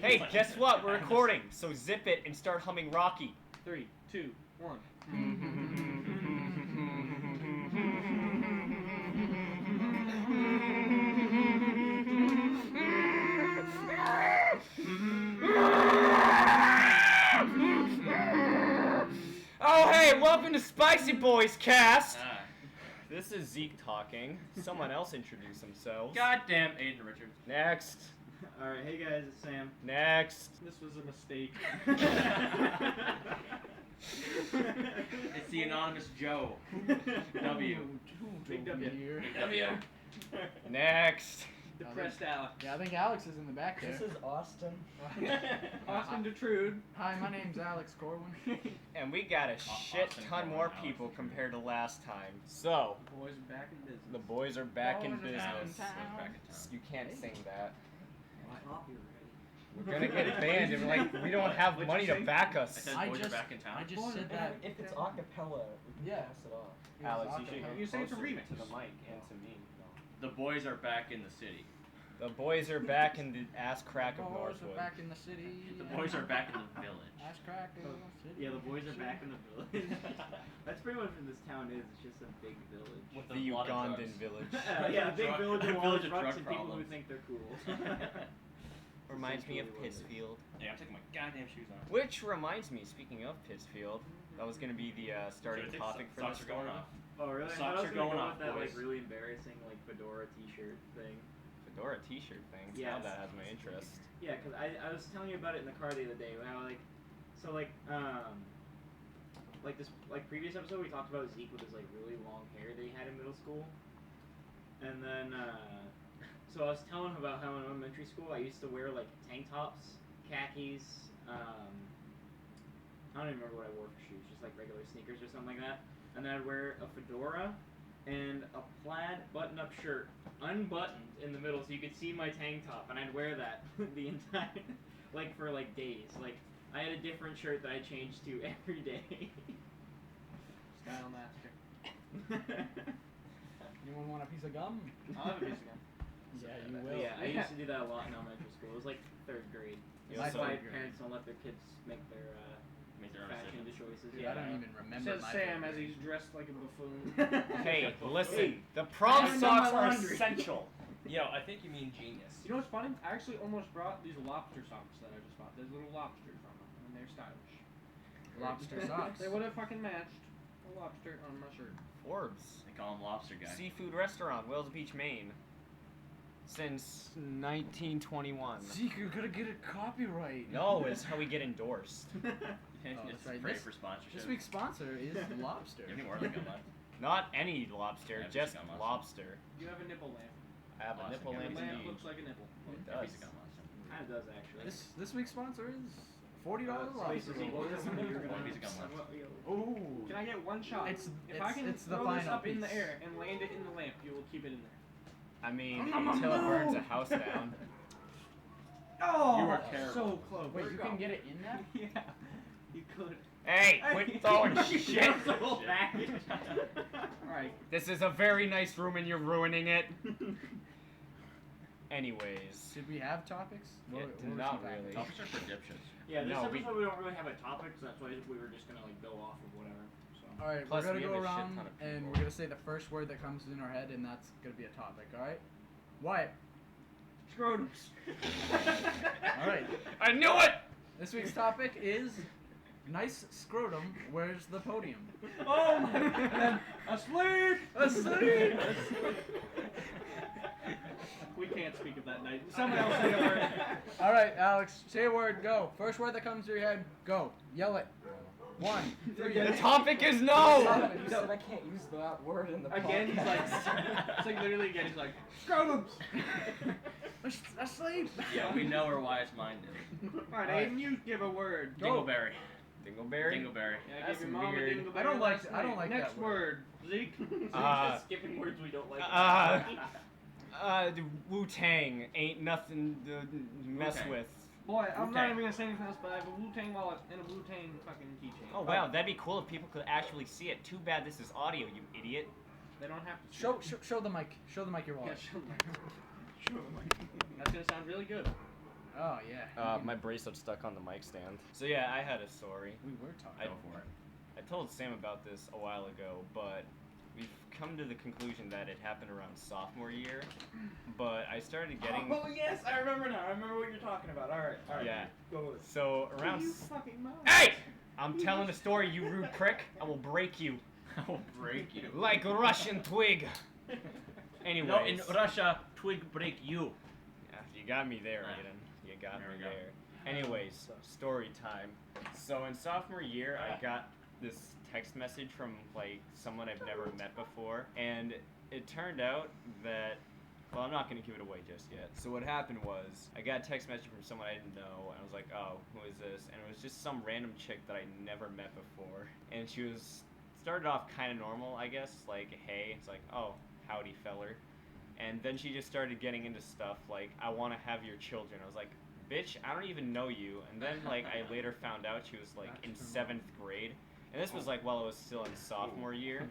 Hey, guess what? We're recording, so zip it and start humming Rocky. 3, 2, 1. Oh, hey, welcome to Spicy Boys Cast. This is Zeke talking. Someone else introduce themselves. Goddamn Aiden Richards. Next. Alright, hey guys, it's Sam. Next. This was a mistake. It's the anonymous Joe. W. Big W. W. Next. Depressed Alex. Yeah, I think Alex is in the back there. This is Austin. Austin Detrude. Hi, my name's Alex Corwin. And we got a shit Austin ton Cohen, more Alex. people compared to last time. So, Boys are back in business. the boys are back in Boys are back in business. town. Back in town. You can't sing that. Copyright. We're gonna get banned and we don't have What'd money you to say? back I us. said I boys just- are back in town. I just said that. If it's acapella, we can Yeah. pass it off. Alex, you should get You say it's a closer remix. to the mic and to me. The boys are back in the city. The boys are back in the ass crack of Boys are Northwood. back in the city. The boys are back in the village. Ass crack in the city. Yeah, the boys are back in the village. That's pretty much what this town is. It's just a big village. With The a lot of Ugandan drugs. village. Yeah, a big Drug- village of village of trucks drug and people who problems. think they're cool. Reminds me of Essentially what it is. Pittsfield. Yeah, I'm taking my goddamn shoes off. Which reminds me, speaking of Pittsfield, that was going to be the starting Dude, I think topic for socks this are going story. off. Oh really? Socks I thought I was are gonna going go off, with that boys. like really embarrassing like fedora T-shirt thing. Fedora t-shirt thing. Now Yes. that has my interest. Yeah, cause I was telling you about it in the car the other day. How like this previous episode we talked about Zeke with his like really long hair that he had in middle school, and then so I was telling him about how in elementary school I used to wear like tank tops, khakis. I don't even remember what I wore for shoes, just like regular sneakers or something like that. And then I'd wear a fedora and a plaid button-up shirt, unbuttoned in the middle, so you could see my tank top, and I'd wear that the entire, like for like days. Like I had a different shirt that I changed to every day. Style master. Anyone want a piece of gum? I'll have a piece of gum. Yeah, But you will. yeah, I used to do that a lot in elementary school. It was like 3rd grade. You That's also- why parents don't let their kids make their Make their own fashion decisions. choices. Dude, I don't even remember Says my Sam favorite. as he's dressed like a buffoon. Hey, listen. Hey, The I prom haven't done socks my are laundry. essential. Yo, I think you mean genius. You know what's funny? I actually almost brought these lobster socks that I just bought. There's little lobsters on them, and they're stylish. Lobster socks. They would have fucking matched a lobster on my shirt. Forbes. They call him Lobster Guy. Seafood restaurant, Wales Beach, Maine. Since 1921. Zeke, you're gonna get a copyright. No, it's how we get endorsed. Oh, It's that's right. free This- for sponsorship. This week's sponsor is lobster. You have any more like a month? Not any lobster, Yeah, just just got lobster. You have a nipple lamp. I have a Awesome. nipple Yeah, lamp The lamp indeed. looks like a nipple. It Yeah, does. piece of gum on some. Kind of does actually. This week's sponsor is $40 Wait, lobster. so what was something you were One gonna piece of gum left. Ooh. Can I get one shot? It's if I can it's the throw this final up in the piece. air and land it in the lamp, you will keep it in there. I mean, until it burns a house down. Oh, You are terrible. so close. Wait, you can get it in that? Yeah, you could. Hey, quit throwing shit! That's the whole package. All right. This is a very nice room and you're ruining it. Anyways. Did we have topics? Yeah, What was not the topic? really. Topics are for dipshits. Yeah, this No, we- episode we don't really have a topic, so that's why we were just gonna like go off of whatever. So. All right, Plus, we're we gonna have go a shit around ton of and people. we're gonna say the first word that comes in our head, and that's gonna be a topic. All right. Wyatt. Scrotums. All right. I knew it! This week's topic is nice scrotum. Where's the podium? Oh my god. Asleep. Asleep. We can't speak of that night. Someone else say a word. All right, Alex. Say a word. Go. First word that comes to your head. Go. Yell it. 1, 3. The topic is no! You said I can't use that word in the Again, he's like, it's like literally again, he's like, scrotums. Asleep. Yeah, we know where Wyatt's mind is. All right, Aiden, you give a word. Go. Dingleberry. Dingleberry? Dingleberry. Yeah, I That's gave your mom weird. a dingleberry I don't like- last I don't night. like Next that word. Zeke. Just skipping words we don't like. The Wu-Tang ain't nothing to mess Wu-Tang. with. Boy, I'm not Wu-Tang. even gonna say anything else, but I have a Wu-Tang wallet and a Wu-Tang fucking keychain. Oh wow, that'd be cool if people could actually see it. Too bad this is audio, you idiot. They don't have to. Show the mic. Show the mic your Yeah, wallet. show them. That's gonna sound really good. Oh yeah. My bracelet's stuck on the mic stand. So yeah, I had a story. We were talking. Go for it. I told Sam about this a while ago, but we've come to the conclusion that it happened around sophomore year. But I started getting. Oh yes, I remember now. I remember what you're talking about. All right. Yeah. Go with it. So around. You fucking mouth. Hey! I'm telling a story, you rude prick. I will break you. I will break you. Like a Russian twig. Anyways. No, in Russia, twig break you. Yeah, you got me there, Ah. Aiden. You got There me we go. there. Anyways, story time. So in sophomore year, I got this text message from like someone I've never met before, and it turned out that. Well, I'm not going to give it away just yet. So what happened was, I got a text message from someone I didn't know, and I was like, oh, who is this? And it was just some random chick that I never met before. And she started off kind of normal, I guess, like, hey, it's like, oh, howdy, feller. And then she just started getting into stuff like, I want to have your children. I was like, bitch, I don't even know you. And then, like, I later found out she was, like, in 7th grade. And this was, like, while I was still in sophomore year.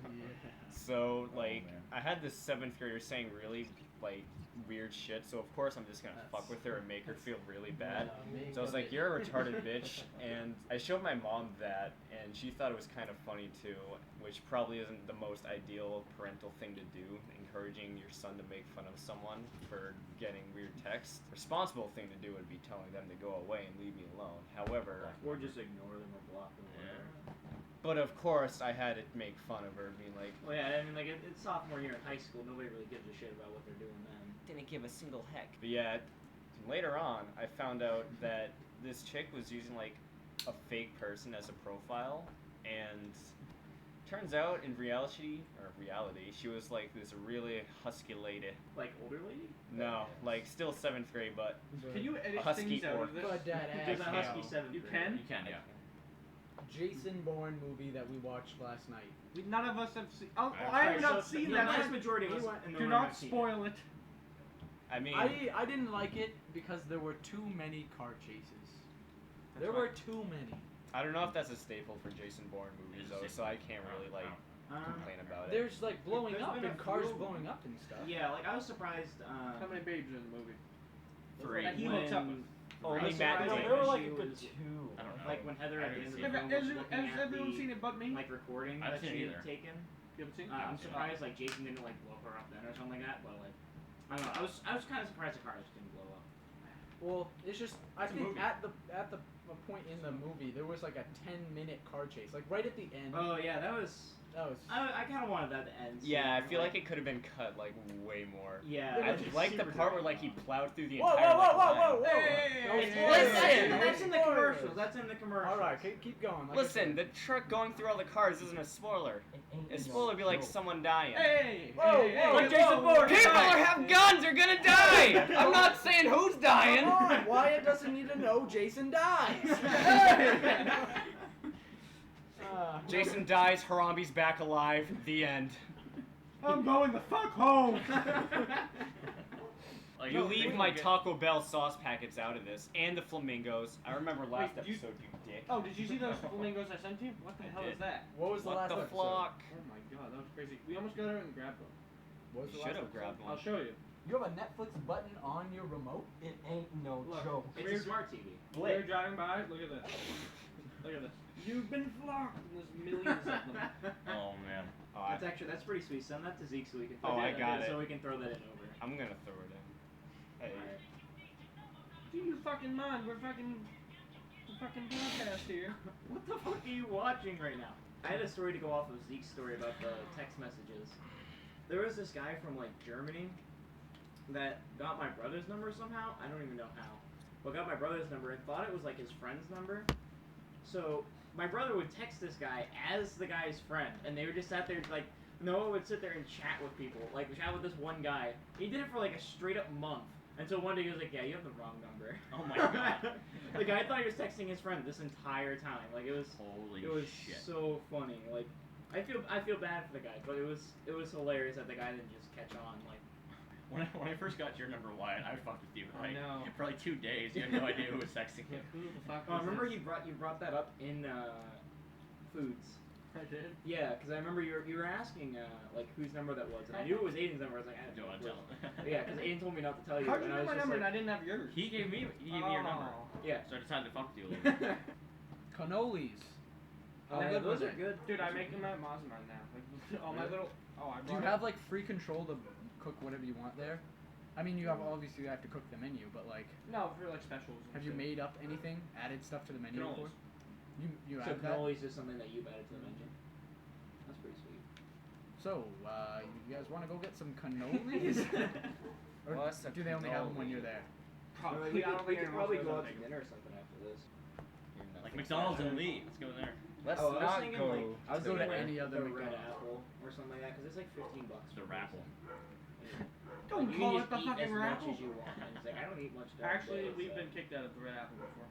So, like, man. I had this 7th grader saying really, like, weird shit. So, of course, I'm just gonna fuck with her and make her feel really bad. So I was like, you're a retarded bitch. And I showed my mom that, and she thought it was kind of funny, too. Which probably isn't the most ideal parental thing to do, encouraging your son to make fun of someone for getting weird texts. Responsible thing to do would be telling them to go away and leave me alone. However, Or just ignore them or block them. Or whatever. but of course, I had to make fun of her, being like, Well, yeah, I mean, like it's sophomore year in high school. Nobody really gives a shit about what they're doing then. didn't give a single heck. But yeah, later on, I found out that this chick was using like a fake person as a profile, and turns out in reality, she was like this really husky lady. Like older lady? No, like still 7th grade, but Can you edit Husky things out orc. of this? But that There's a ass. husky 7th You grade. can? You can, yeah. Jason Bourne movie that we watched last night. None of us have seen. Oh, I'm I have Sorry, not so seen the that. vast majority of us in the Do room not have seen spoil it. I mean, I didn't like it because there were too many car chases. There were too many. I don't know if that's a staple for Jason Bourne movies It's though, a so I can't really like Um, complain about it. There's like blowing There's up been a and cars few- blowing up and stuff. yeah, like I was surprised. How many babes are in the movie? 3. That he hooks up with. Only I was Matt surprised Damon. there were like a good two. I don't know. Like when Heather I at the haven't end of seen the it. film was Has looking at everyone the seen it but me? like recording I that haven't she seen it had either. taken. You haven't seen it? I'm surprised like Jason didn't like blow her up then or something like that, but like I don't know. I was kind of surprised the car just didn't blow up. Well, it's just I It's a think movie. at the point in the movie there was like a 10-minute car chase, like right at the end. Oh yeah, that was. That was. I kind of wanted that to end. Yeah, I sooner, feel like it could have been cut like way more. Yeah, I it was like the super part where like dragged he on. plowed through the Whoa, entire whoa, like, whoa, whoa, line. whoa, whoa! Hey, No hey, spoilers. listen! That's in the Spoilers. commercials. That's in the commercials. All right, keep going. Like I Listen, said. the truck going through all the cars isn't a spoiler. A spoiler would be like someone dying. Hey! Whoa, hey, whoa, hey, Jason whoa, Bourne, whoa, People hey. are have guns are gonna die. I'm not saying who's dying. Come on, Wyatt doesn't need to know Jason dies. Jason dies. Harambe's back alive. The end. I'm going the fuck home. Like, You no, leave they my get- Taco Bell sauce packets out of this, and the flamingos. I remember last Wait, you- episode, you dick. Oh, did you see those flamingos I sent you? What the I hell did. is that? What was the What last the episode? flock? Oh my god, that was crazy. We almost got out and grabbed them. What was the last Should have episode? grabbed one. I'll show you. You have a Netflix button on your remote? It ain't no Look. joke. It's a smart TV. We were driving by. Look at this. Look at this. You've been flocked. And there's millions of them. Oh man. Oh, I, That's pretty sweet. Send that to Zeke so we can. Oh, I got it. So we can throw that in over. I'm gonna throw it in. Hey. Do you fucking mind? We're fucking broadcast here. What the fuck are you watching right now? I had a story to go off of Zeke's story about the text messages. There was this guy from like Germany that got my brother's number somehow. I don't even know how. But got my brother's number and thought it was like his friend's number. So my brother would text this guy as the guy's friend, and they would just sat there like Noah would sit there and chat with people, like chat with this one guy. He did it for like a straight up month. Until one day he was like, yeah, you have the wrong number. Oh my god. The guy thought he was texting his friend this entire time. Like it was Holy shit. so funny. Like I feel bad for the guy, but it was hilarious that the guy didn't just catch on. Like When I first got your number, Wyatt, I fucked with you Oh, like no. for like 2 days. You had no idea who was texting you. Who the fuck? oh, is remember this? you brought that up in foods. I did. Yeah, because I remember you were asking like whose number that was, and I knew it was Aiden's number. I was like, I Do you want to tell him? Yeah, because Aiden told me not to tell you. How'd you and know I was my just number and I like, didn't have yours? He gave me your number. Yeah. So I decided to fuck with you a little bit. Cannolis. Oh, yeah, those are good. Dude, I make them at Mazamine now. Like all my little. Oh, I Do you have like free control to cook whatever you want there? I mean, you have obviously you have to cook the menu, but like, No, for like specials. and have you shit. made up anything? Added stuff to the menu Cannolis. before? You So have that? cannolis is something that you've added to the menu. That's pretty sweet. So, you guys want to go get some cannolis? Or What's a do they only have them when you're there? Probably. we I don't could, we think could anyone probably else go does out to anything. dinner or something after this. Like McDonald's and Lee. Let's go there. Let's Oh, I was not thinking go. like I was Go to thinking like any other the Red McDonald's. Apple or something like that because it's like $15. The for Rapple. this. Don't You call can it the just eat fucking as Rapple. much as you want. And he's like, I don't eat much. during the Actually, day, we've so been kicked out of the Red Apple before.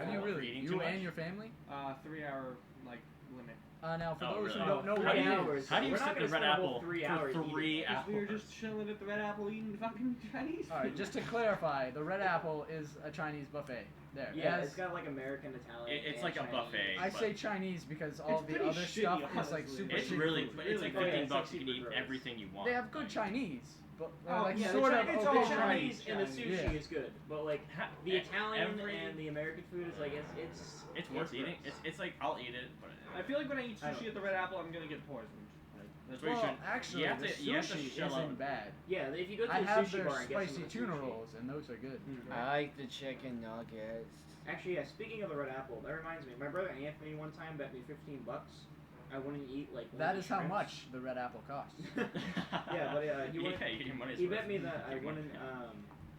Have you What, really? eating You too much? and your family? 3-hour like limit. Now, for Oh, those really? who don't know Three what it hours. is. How do you We're not sit the gonna Red spend a whole Apple 3 for hours 3 eating it. hours? We were just chilling at the Red Apple eating fucking Chinese. All right, just to clarify, the Red Apple is a Chinese buffet. There. It Yeah, has- it's got like American, Italian. It's and like a Chinese. buffet. I but say Chinese because all It's the pretty other shitty, stuff is like honestly. super It's shitty really, food. it's like Really? $15 Yeah, it's you can super eat gross. everything you want. They have good Chinese, but Oh, like yeah, sort the of Chinese- The okay all Chinese Chinese. and the sushi Yeah. is good, but like the e- Italian every- and the American food is like It's worth eating. gross. It's like I'll eat it, but I feel like when I eat I sushi don't- at the Red Apple, I'm gonna get poisoned. Like, that's what you Well, should. actually, you have the to, you have to sushi shell isn't out. bad. Yeah, if you go to I a have sushi their bar and get some spicy of the tuna sushi. rolls, and those are good. I like the chicken nuggets. Actually, yeah. Speaking of the Red Apple, that reminds me. My brother Anthony one time bet me $15. I wouldn't eat like. one That of is the how shrimps. much the Red Apple costs. Yeah, but he wouldn't. Yeah, you get your money's He worth. bet me that I Your money. wouldn't.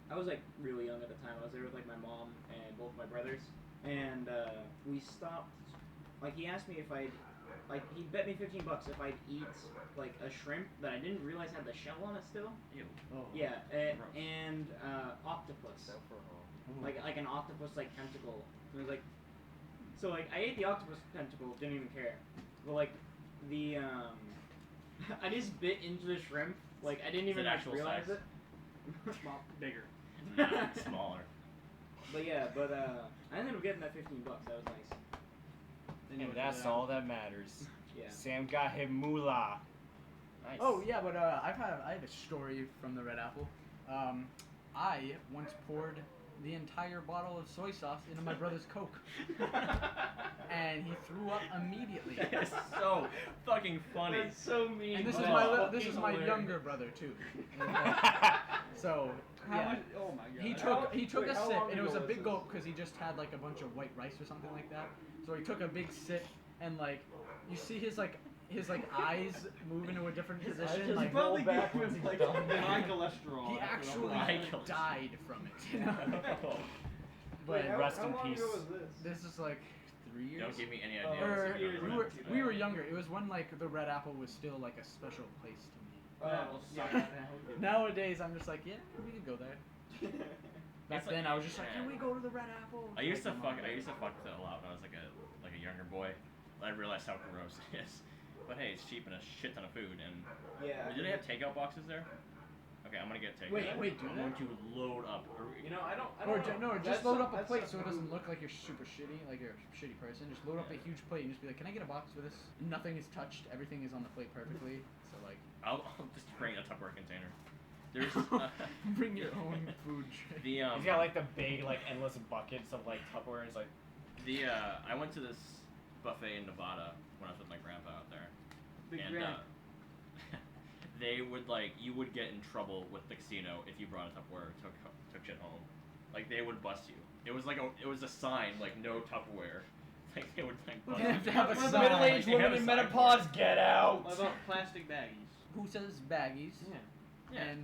I was like really young at the time. I was there with like my mom and both my brothers, and we stopped. Like he asked me if I'd, like he bet me $15 if I'd eat like a shrimp that I didn't realize had the shell on it still. Ew. Oh. Yeah, Gross. and octopus. Ooh. Like an octopus like tentacle. It was like, so like I ate the octopus tentacle, didn't even care. But like the I just bit into the shrimp. Like I didn't Is even it like, actual realize size? it. Small, bigger. Nah, smaller. But yeah, I ended up getting that $15. That was nice. Then you And went to that's Red all Apple. that matters. Yeah. Sam got him moolah. Nice. Oh yeah, but I have a story from the Red Apple. I once poured the entire bottle of soy sauce into my brother's Coke, and he threw up immediately. That's so fucking funny. That's so mean. And this is Oh, my this is fucking my hilarious. younger brother too. So How yeah. much? Oh my god. He took Wait, a how sip, long and it was ago a big this? gulp because he just had like a bunch of white rice or something like that. So he took a big sip, and like you see his eyes move into a different position. He Like probably back gave once him he's like done. high cholesterol. he after actually all High that. cholesterol. died from it. You know? But rest in peace. this is like 3 years. Don't give me any Oh, idea. Or what's going we on. were we were younger. It was when like the Red Apple was still like a special place to me. Oh, Yeah. Nowadays I'm just like, yeah, we could go there. Back It's like- then I was just like, yeah. can we go to the Red Apple? I used to Like, fuck. come I on. used to fuck with it a lot when I was like a younger boy. I realized how gross it is. But hey, it's cheap and a shit ton of food. And Yeah. do they have takeout boxes there? Okay, I'm gonna get takeout. Wait, do I'm they? going to load up. You know, I don't Or know. just load up a plate so it doesn't look like you're super shitty, like you're a shitty person. Just load up a huge plate and just be like, can I get a box for this? Nothing is touched. Everything is on the plate perfectly. So like, I'll just bring a Tupperware container. There's bring your own food tray. the He's got like the big, like endless buckets of like Tupperware. It's like I went to this buffet in Nevada when I was with my grandpa out there, Big and grand. they would you would get in trouble with the casino if you brought a Tupperware or took shit home. Like they would bust you. It was a sign like no Tupperware. Like they would like bust You have to have a you. sign. middle-aged They have woman a in sign for menopause, it. get out. What about plastic baggies? Who says baggies? Yeah. And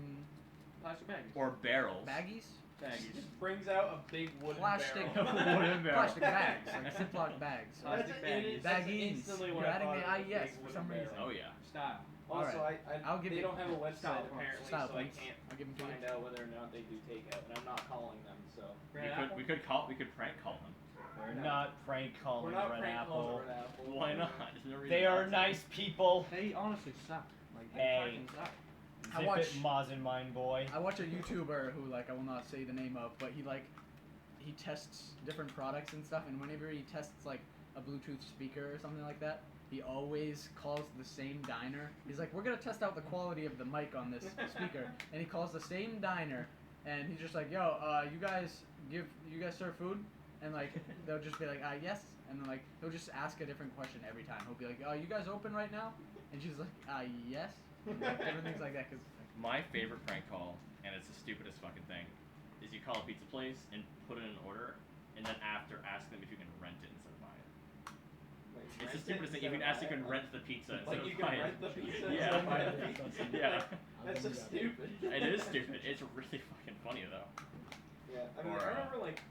Plastic baggies. Or barrels. baggies? Baggies. Just brings out a big wooden Plastic, barrel. Wooden barrel. plastic bags, like Ziploc bags. Plastic baggies. Baggies. You're adding the IES for some reason. Oh yeah. Style. Also, Alright. I'll give they you don't have a website style points. apparently, Style so points. I can't I'll give them to you. find out whether or not they do takeout, and I'm not calling them. So We could prank call them. We're not prank calling we're not Red prank Apple. calling Red Apple. Why not? There's no reason They not are to. nice people. They honestly suck. Like they Hey. fucking suck. I Zip watch- it, Maz and mine boy. I watch a YouTuber who like I will not say the name of, but he tests different products and stuff, and whenever he tests like a Bluetooth speaker or something like that, he always calls the same diner. He's like, we're gonna test out the quality of the mic on this speaker, and he calls the same diner, and he's just like, yo, you guys serve food? And like they'll just be like, yes, and then like he'll just ask a different question every time. He'll be like, you guys open right now? And she's like, yes, and like, different things like that. Cause My favorite prank call, and it's the stupidest fucking thing, is you call a pizza place and put in an order, and then after ask them if you can rent it instead of buy it. Wait, It's the rent stupidest thing. You can ask if you can rent the pizza instead Like of you can buy rent it. the pizza Yeah. instead of buy the pizza. Yeah. That's so stupid. It is stupid. It's really fucking funny though. Yeah, I mean, Or, I remember like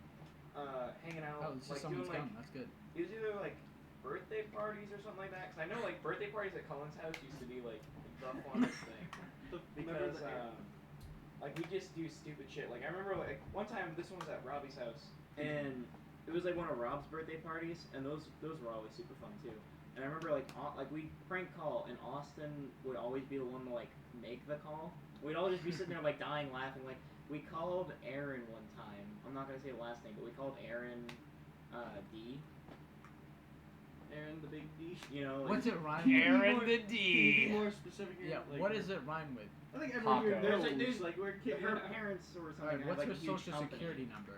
hanging out, oh, it's just like someone's doing like come. That's good. it was either like birthday parties or something like that. Cause I know like birthday parties at Cullen's house used to be like the funnest thing because like we just do stupid shit. Like I remember like one time this one was at Robbie's house and it was like one of Rob's birthday parties and those were always super fun too. And I remember like we prank call and Austin would always be the one to like make the call. We'd all just be sitting there like dying laughing. Like we called Aaron one time. I'm not gonna say the last name, but we called Aaron D. Aaron the big D. You know. Like, What's it rhyme Aaron with? the Can you be D. more specific here? Yeah, Like, what does it rhyme with? I think everyone here Taco. knows. There's like we're kidding. her parents or something. Alright, what's like her a huge social company. security number?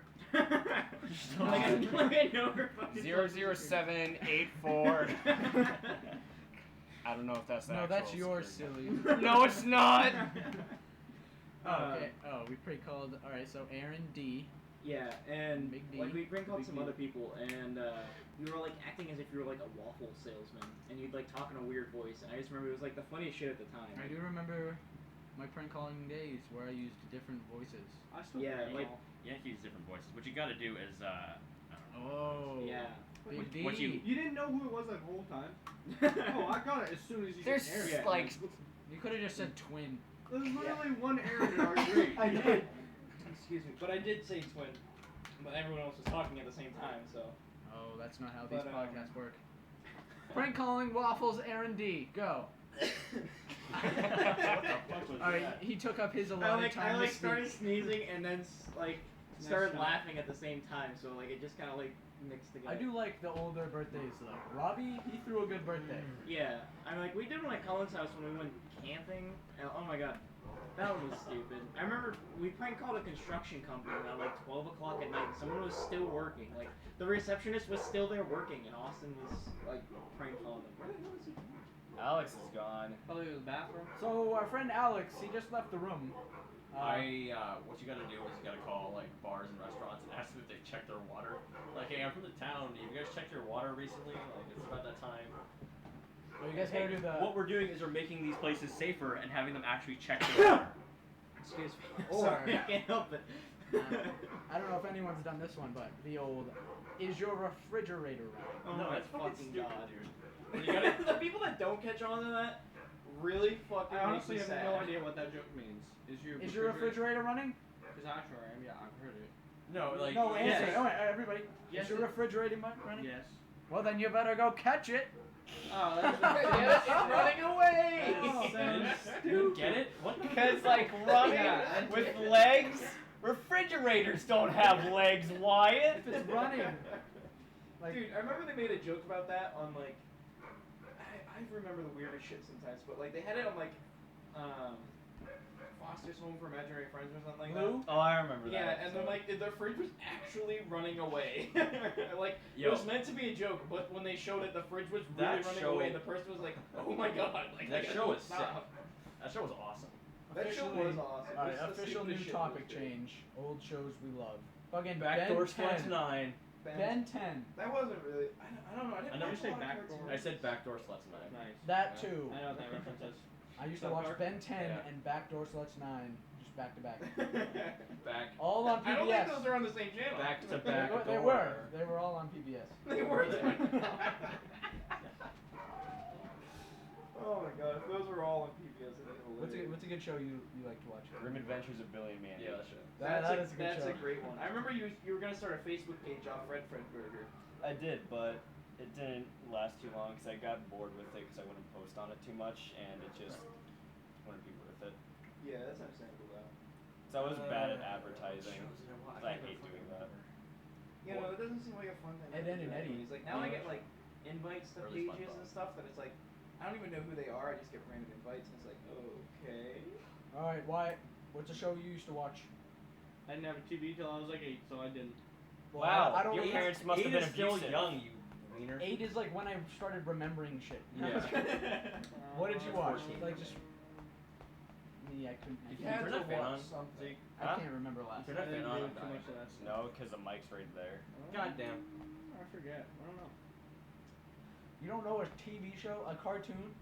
like I know her fucking 00784. I don't know if that's the No, actual that's yours, security silly. number. No, it's not. Oh, okay. Oh, we pre-called. All right, so Aaron D. Yeah, and Big D. like we prank called Big some D. other people, and you were like acting as if you were like a waffle salesman, and you'd like talk in a weird voice, and I just remember it was like the funniest shit at the time. I do remember my prank calling days where I used different voices. I still Yeah, think like- You have to use different voices. What you gotta do is I don't know. Oh. Yeah. Big D. what you- You didn't know who it was that whole time? Oh, I got it as soon as you There's said Aaron. Yeah. like You could have just said twin. There's literally one Aaron in our grade. I did. Excuse me, but I did say twin, but everyone else was talking at the same time, so. Oh, that's not how these But, podcasts work. Prank calling waffles, Aaron D. Go. All right, he took up his allotted time I to speak. started sneezing and then started shot. laughing at the same time, so like it just kind of like mixed together. I do like the older birthdays though. Robbie, he threw a good birthday. Yeah, I mean, like we did one at Cullen's house when we went camping. And, oh my god, that one was stupid. I remember we prank called a construction company at like 12 o'clock at night. And someone was still working. Like the receptionist was still there working, and Austin was like prank calling them. Where the hell is he? Alex is gone. Probably in the bathroom. So our friend Alex, he just left the room. What you gotta do is you gotta call like bars and restaurants and ask them if they checked their water. Like, hey, I'm from the town. Have you guys checked your water recently? Like, it's about that time. Well, you guys gotta do the. What we're doing is we're making these places safer and having them actually check their water. Excuse me. Or- Sorry, I can't help it. I don't know if anyone's done this one, but the old, is your refrigerator running? Oh No, my that's fucking fucking stupid, god, dude. You gotta, the people that don't catch on to that really fucking I honestly make have me sad. no idea what that joke means. Is your refrigerator running? Because I sure am. Yeah, I've heard it. No, like No, yes. answer. Oh, everybody. Yes, Is your it- refrigerator running? Yes. Well, then you better go catch it. Oh, that's It's running away! You get it? What? Because like running Yeah. with legs, refrigerators don't have legs, Wyatt. If it's running. Like, Dude, I remember they made a joke about that on like I remember the weirdest shit sometimes, but like they had it on like Foster's Home for Imaginary Friends or something like Blue? Oh, I remember that. that. Yeah, and then like the fridge was actually running away. Like Yo. it was meant to be a joke, but when they showed it, the fridge was really That running show- away, and the person was like, "Oh my god!" Like That I show gotta was sick. stop. That show was awesome. That show Officially- was awesome. Alright, It's the official new stupidest shit topic they did. change. Old shows we love. Fucking Backdoor Ben 10. Sluts 9. Ben 10. That wasn't really. I don't know. I didn't I know watch you say a lot of backdoor. cartoons. I said Backdoor Sluts 9. Nice. That too. I know what that reference is. I used to South watch Park? Ben 10 Yeah. and Backdoor Sluts 9 just back to back. Back. All on PBS. I don't think those are on the same channel. Back to They back. were- They door. were. They were all on PBS. They were. Oh my god, if those were all on PBS, it'd be hilarious. What's a good show you like to watch? Grim Adventures of Billy and Mandy. Yeah, that show. That is a good That's show. a great one. I remember you were gonna start a Facebook page off Fred Burger. I did, but it didn't last too long because I got bored with it because I wouldn't post on it too much, and it just wouldn't be worth it. Yeah, that's understandable though. So I was bad at advertising. Shows I hate doing that. You know, it doesn't seem like a fun thing. Ed, Ed, and Eddie. He's like, now I get like invites to Early pages SpongeBob. and stuff that it's like I don't even know who they are. I just get random invites and it's like okay. All right, Wyatt, what's a show you used to watch? I didn't have a TV till I was like 8, so I didn't. Well, Wow, I don't your know. parents must have 8 been is still abusive. young, you wiener. 8 is like when I started remembering shit. Yeah. What did you watch? 14. Like just me, I couldn't. You You had turn to that fan on, watch something. Zeke? I Huh? can't remember last. Turn I that fan didn't on. do I'm too dying. much of that stuff. No, because the mic's right there. Goddamn. I forget. I don't know. You don't know a TV show, a cartoon?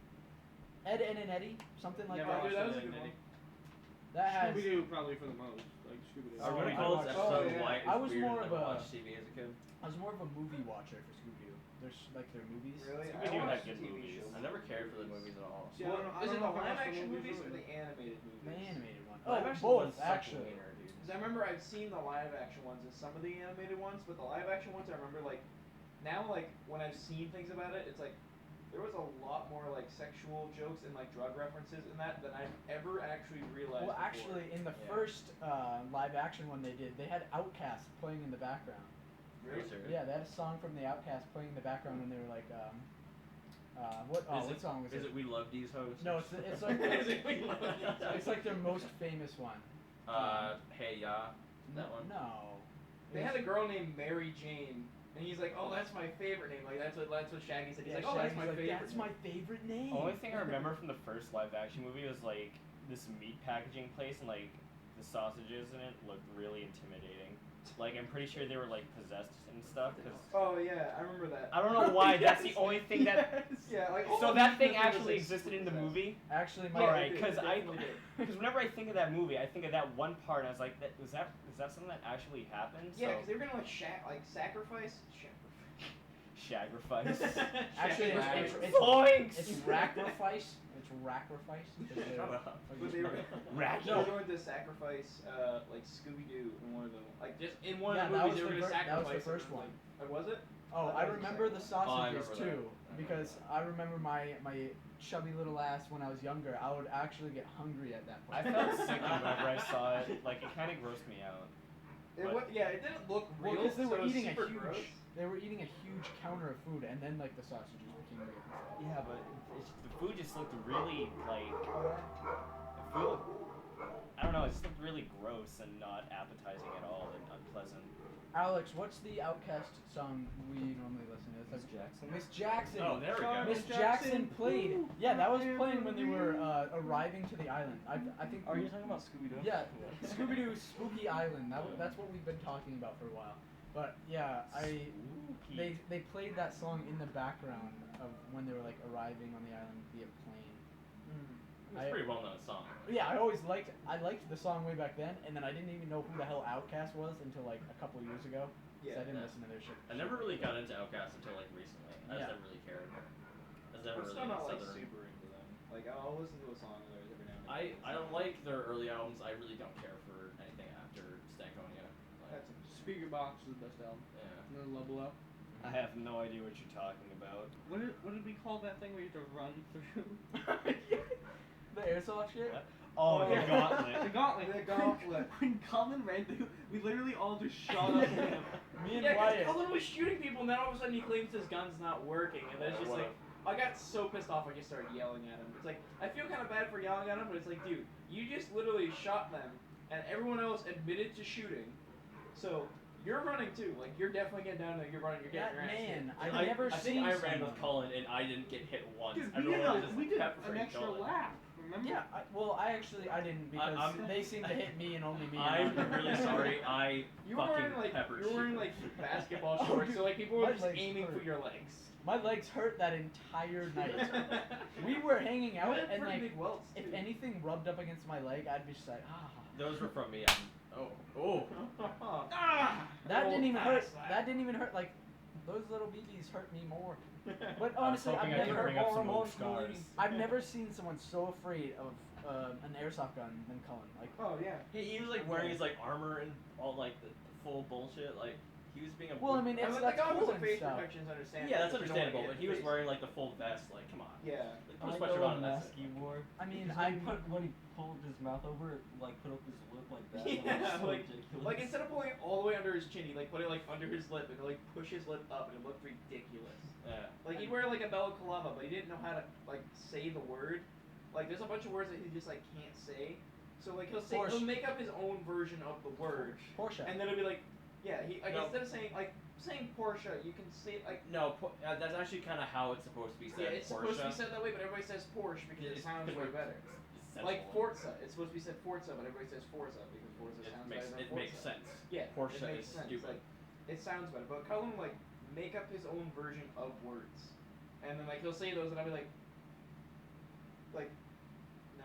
Ed, Ed and Eddie, something like Never that. watched that was Ed a good and one. Eddie. That has. Scooby Doo probably for the most. Like Scooby Doo. Oh, Everybody I calls watched- this oh, episode yeah. White. I was more of never a- watched TV as a kid. I was more of a movie watcher for Scooby Doo. There's like their movies. Really? Scooby I Doo had watched good TV movies. shows. I never cared for the movies at all. See, I don't know- I Is don't it know the if I live watched the action movies movies or or the animated movies? The animated one. Live Oh, action both ones suck a actually. wiener, dude. Because I remember I've seen the live action ones and some of the animated ones, but the live action ones I remember like now like when I've seen things about it, it's like there was a lot more like sexual jokes and like drug references in that than I've ever actually realized. Well, before. actually, in the Yeah. first live action one they did, they had Outkast playing in the background. Are you serious? Yeah, they had a song from the Outkast playing in the background when they were like, what? Oh, Is what it- song was Is it We Love These Hoes? No, it's like it's like their most famous one. Hey Ya. That one. No. They had a girl named Mary Jane, and he's like, "Oh, that's my favorite name." Like that's what Shaggy said. He's like, "Oh, that's my favorite." That's my favorite name. Only thing I remember from the first live action movie was like this meat packaging place and like the sausages in it looked really intimidating. Like I'm pretty sure they were like possessed and stuff. Cause Oh yeah, I remember that. I don't know why. That's the only thing that. Yeah, like So that thing actually existed in the movie. movie. Actually, my Yeah, Alright, it because definitely did. because whenever I think of that movie, I think of that one part, and I was like, is that something that actually happened? Yeah, So, because they were gonna like sacrifice. sacrifice. Actually, Sacrifice. it's Points. it's racrifice. It's racrifice. because they're- Shut up. But they were, Racky. they were going to sacrifice like Scooby Doo in one of them. Like just in one Yeah, of the that movies, was they were the gonna fir- that was the sacrifice. first it. one. Like, was it? Oh, That I was the remember the second sausages remember that. too, I remember because that. I remember my chubby little ass when I was younger. I would actually get hungry at that point. I felt sick whenever I saw it. Like it kind of grossed me out. It But- yeah, it didn't look Well, real. because they so were it was eating a super huge, gross. they were eating a huge counter of food, and then like the sausages became real. Yeah, but the food just looked really like the food. I don't know. It just looked really gross and not appetizing at all and unpleasant. Alex, what's the Outcast song we normally listen to? It's Miss like Jackson. Miss Jackson. Oh, there we go. Miss Jackson played. Yeah, that was playing when they were arriving to the island. I think. Are you talking about Scooby Doo? Yeah, Scooby Doo Spooky Island. That's what we've been talking about for a while. But yeah, they played that song in the background of when they were like arriving on the island via plane. It's a pretty well known song. Yeah, I liked the song way back then, and then I didn't even know who the hell Outkast was until like a couple years ago. Yeah, I didn't yeah. listen to their shit. I never really got into Outkast until like recently. I Yeah. just never really cared. I was never I'm really still not like southern. super into them. Like I'll listen to a song of theirs every now and then. I don't like their early albums. I really don't care for anything after Stankonia. Like, That's Speaker Box is the best album. yeah. And then Level Up. I have no idea what you're talking about. What did we call that thing where you have to run through? The airsoft shit. What? Oh, the The gauntlet. gauntlet. The gauntlet. When Colin ran through, we literally all just shot up at him. Me and Yeah, Wyatt. because Cullen was shooting people, and then all of a sudden he claims his gun's not working, and then it's just like, I got so pissed off I just started yelling at him. It's like, I feel kind of bad for yelling at him, but it's like, dude, you just literally shot them, and everyone else admitted to shooting, so you're running too. Like, you're definitely getting down there, you're running, you're getting That your ass kicked. man, I've never I seen think I ran someone- with Colin and I didn't get hit once. Dude, Everyone was just we did pepper an extra Colin. lap. Remember? Yeah, I didn't because I'm- they seem to hit me and only me. I'm really sorry. I You were fucking wearing like peppered you were wearing you. like basketball Oh, shorts, dude, so like people were my just legs aiming hurt. for your legs. My legs hurt that entire night. We were hanging out, You had and pretty like, big welts, if too. anything rubbed up against my leg, I'd be just like, ah. Those were from me. Oh. Ah! That didn't even Ah, hurt. slap. That didn't even hurt. Like, those little BBs hurt me more. But I was honestly, I've hoping I could never, bring up some old scars. I've never seen someone so afraid of an airsoft gun than Cullen. Like, Oh yeah. He was like wearing his like armor and all like the full bullshit. Like He was being a. Well, I mean, I it's mean, that's the goggles cool and and face stuff. protection is understandable. Yeah, that's because you don't understandable. wanna But get he was face. wearing like the full vest. Like, come on. Yeah. Like, I put a like sweatshirt the on and that's mask it. he wore. I mean, When he pulled his mouth over, it like put up his lip like that. Yeah, That was so like- ridiculous. Like instead of pulling it all the way under his chin, he like put it like under his lip and like push his lip up, and it looked ridiculous. Yeah. Like he'd wear like a balaclava, but he didn't know how to like say the word. Like there's a bunch of words that he just like can't say. So like he'll Porsche. make up his own version of the word, Porsche. and then it'll be like, yeah, he like No. instead of saying Porsche, you can say it like. No, that's actually kind of how it's supposed to be said. Yeah, it's Porsche. supposed to be said that way, but everybody says Porsche because it It's- sounds way better. It's Like sensible. Forza, it's supposed to be said Forza, but everybody says Forza because Forza It sounds makes better than it Forza. makes sense. Yeah, Porsche it makes is sense. stupid. Like, it sounds better, but Cullen like make up his own version of words, and then like he'll say those, and I'll be like,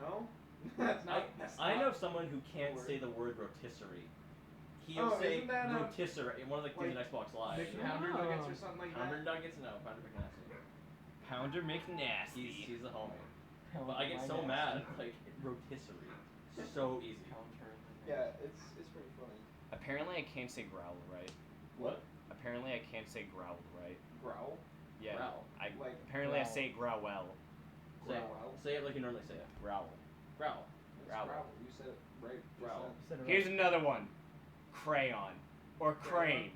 no, that's not. I know someone who can't word. say the word rotisserie. He'll Oh, say isn't that, rotisserie in one of the things in Xbox Live. Like pounder nuggets or something like Pounder that. nuggets? No, Pounder McNasty. Pounder McNasty. He's a homie. Hell, But I get my so nasty. mad, like, rotisserie. So easy. Counter. Yeah, it's pretty funny. Apparently, I can't say growl right. What? Apparently, I can't say growl right. Growl? Yeah. Growl. I Like apparently I growl. say growl well. Say it like you normally say it. Growl. Growl. it's Growl. growl. You said it right. just Growl. then. Said it right. Here's another one. Crayon or crane.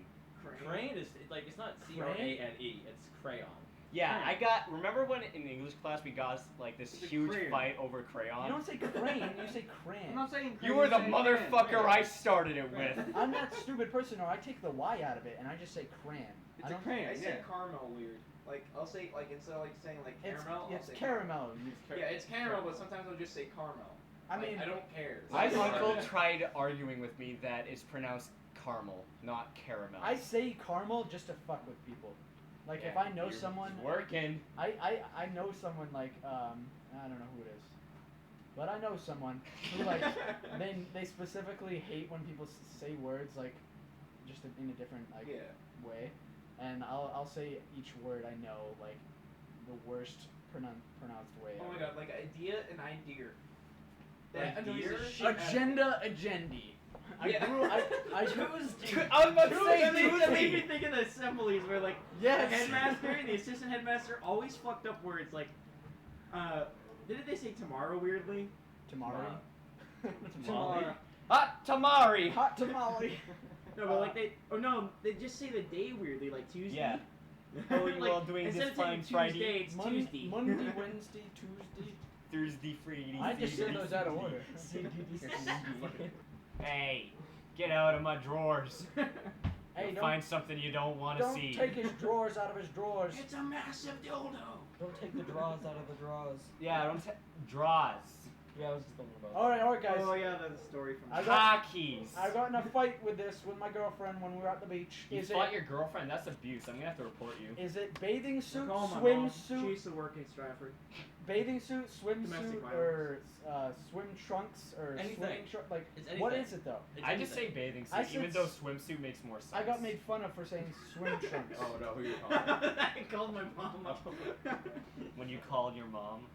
Crane is like it's not C-R-A-N-E. It's crayon. Yeah, I got. Remember when in English class we got like this It's a huge crayon. fight over You crayon? don't say crane, you say I'm cran. not saying. You crane, were the I'm saying motherfucker cran. I started it with. I'm that stupid person, or I take the Y out of it and I just say cran. It's I a don't. crayon. I say Yeah. caramel weird. Like I'll say like instead of like saying like It's caramel, I'll say caramel. Yeah, it's caramel, but sometimes I'll just say caramel. I Like, mean, I don't care. My It's uncle not- tried arguing with me that it's pronounced caramel, not caramel. I say caramel just to fuck with people. Like if Yeah, I know you're someone, working. I know someone like I don't know who it is, but I know someone who like they specifically hate when people say words like just in a different like Yeah. way, and I'll say each word I know like the worst pronounced way. Oh my ever. god, like idea and idea. Like That annoys deer? the shit out of me. Agenda. Yeah. I choose. I was about to say That made me Tuesday. think of the assemblies where like Yes. the headmaster and the assistant headmaster always fucked up words like didn't they say tomorrow weirdly? Tamari. Tamale. Hot tamari. Hot tamale. No, but like they just say the day weirdly, like Tuesday. Yeah. Oh, you Like, all doing instead this of saying fine Tuesday, Friday, it's Monday, Tuesday. Wednesday, Tuesday. Thursday, Friday. I just said those out of order. Hey, get out of my drawers. Hey, You'll don't, find something you don't want to don't see. take his drawers out of his drawers. It's a massive dildo. Don't take the draws out of the draws. Yeah, don't draws. Yeah, I was just thinking about All right, guys. Oh yeah, that's a story from. I got- Hockeys. I got in a fight with this with my girlfriend when we were at the beach. You Is fought it your girlfriend? That's abuse. I'm gonna have to report you. is it bathing suit, Call my mom. She swimsuit, used to work in Stratford. bathing suit, swimsuit, Domestic or swim trunks or Anything. swimming shorts? Like, It's what anything. is it though? It's I just say anything. bathing I suit, said even though s- swimsuit makes more sense. I got made fun of for saying swim trunks. Oh no, who you calling? I called my mom up. When you called your mom,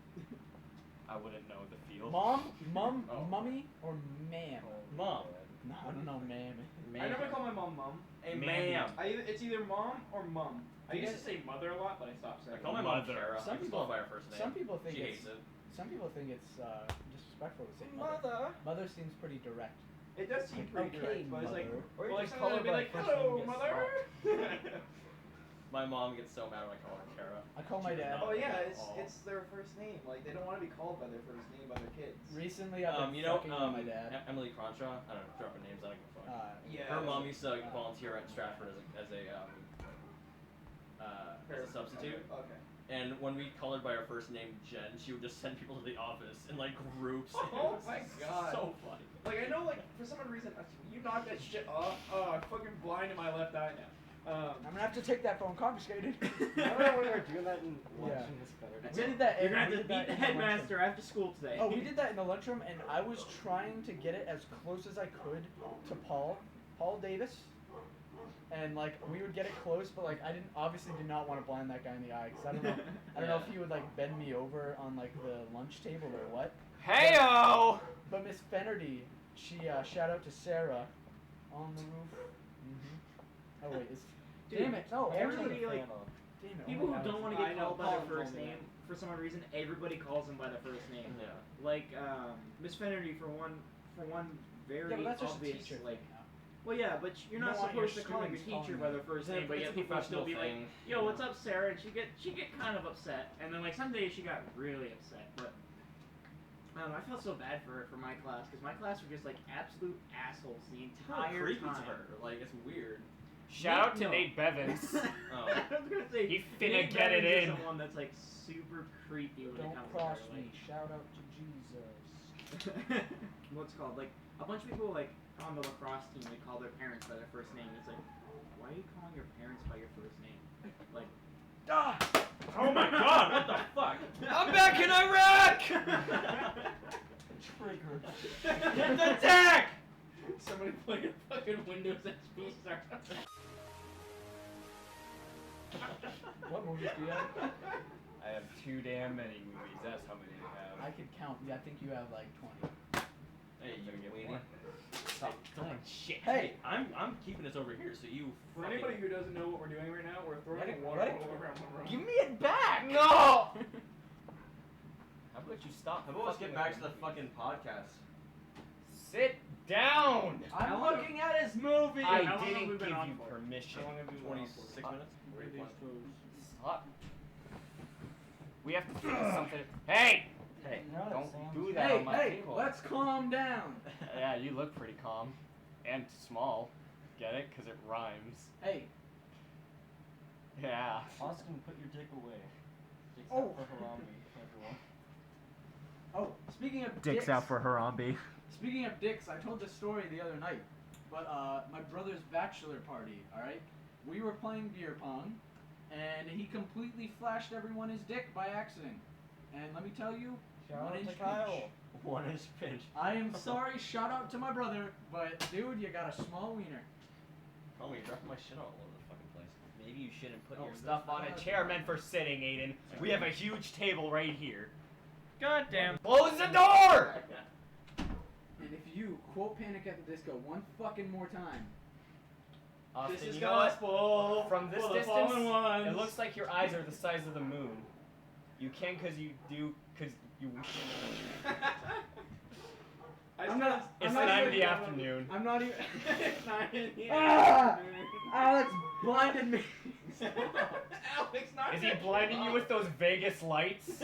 I wouldn't know the feel. Mom, Oh. mummy, or ma'am? Mom. No, I don't know, ma'am. I never call my mom mom. Hey, Mammy. ma'am. It's either mom or mum. I used to say mother a lot, but I stopped I saying. call my mom Mother. Kara. Some I just people- call her by her first name. Some people think She it's hates it. some people think it's disrespectful to say mother. Mother seems pretty direct. It does seem Like, pretty okay, direct, but it's like, mother. Or you well, just like call sometimes her I'd be by like, first name hello, and get mother. My mom gets so mad when I call her Kara. I call my She does dad. not Oh yeah, like it at all. it's their first name. Like they don't want to be called by their first name by their kids. Recently, I've been You know, fucking with my dad. Emily Cronshaw. I don't know, dropping names. I don't give a fuck. Yeah. Her mom used to volunteer at Stratford as a substitute. Okay. And when we called her by her first name, Jen, she would just send people to the office in like groups. Oh It was my God. So funny. Like I know, like for some reason, you knocked that shit off. Oh, I'm fucking blind in my left eye now. I'm gonna have to take that phone confiscated. Remember when we were doing that in Yeah. lunch in this better? We did that. You're gonna have we to did beat that the in lunchroom. headmaster after school today. Oh, we did that in the lunchroom, and I was trying to get it as close as I could to Paul Davis, and like we would get it close, but like I obviously did not want to blind that guy in the eye because I don't know if he would like bend me over on like the lunch table or what. Heyo! But Miss Fennerty, she shout out to Sarah on the roof. Oh wait, it's Dude, damn it! No, everybody, actually, like, damn it! people oh my who God, don't want it's- to get I know, called by their Paul first told me name, for some reason, everybody calls them by their first name. Yeah. Like Miss Finnerty for one very Yeah, but that's just a obvious teacher like. thing now. Well, yeah, but you're You not don't want your supposed to call your students teacher calling by you. their first It's name, a- but it's yet a people still be professional like, thing, "Yo, you what's know. up, Sarah?" And she get kind of upset, and then like some days she got really upset, but. I felt so bad for my class because my class were just like absolute assholes the entire creepy time. to her. Like it's weird. Shout out to No. Nate Bevins. Oh. I was gonna say He finna Nate get it Bevins is in. someone that's like super creepy when it Don't comes cross to her. me. Shout out to Jesus. Like, what's it called like a bunch of people like on the lacrosse team they call their parents by their first name. It's like, why are you calling your parents by your first name? Like, Ah! Oh my god, what the fuck? I'm back in Iraq! Trigger. Attack! somebody playing a fucking Windows XP startup. What movies do you have? I have too damn many movies. That's how many I I have. could count. Yeah, I think you have like 20. Hey, you Gonna get weenie. one. Stop throwing shit. Hey, I'm keeping this over here, so you. For fucking- anybody who doesn't know what we're doing right now, we're throwing Ready? a water Ready? bottle around the room. give me it back. No! How about you stop? How about let's fucking get back to with the me? fucking podcast? Sit down! I'm How long- looking at his movie. How I long have we didn't been give on you for? permission. How long have you been on for? 26 minutes. Where are these toes? Stop. We have to figure something. Hey! Hey, No, Don't Sam. do that Hey, on my hey, table. let's calm down. Yeah, you look pretty calm. And small. Get it? Because it rhymes. Hey, Yeah. Austin, put your dick away. Except Oh. for Harambe, everyone. oh, speaking of dicks, for Harambe. Speaking of dicks, I told this story the other night. But my brother's bachelor party, alright? We were playing beer pong, and he completely flashed everyone his dick by accident. And let me tell you, Shout one out inch to Kyle. pinch. 1 inch pinch. I am sorry, shout out to my brother, but dude, you got a small wiener. Oh, you're dropping my shit all over the fucking place. Maybe you shouldn't put Oh, your that's stuff on a not- chair meant for sitting, Aiden. We have a huge table right here. God damn. Close the door! And if you quote Panic at the Disco one fucking more time, Austin, This is you know what? gospel From this for the distance, fallen ones. it looks like your eyes are the size of the moon. You can because you do, because you... I'm not- It's not 9 in even- the afternoon. I'm not even. It's 9 in the Ah! afternoon. Alex blinded me. Alex, not Is he blinding you with those Vegas lights?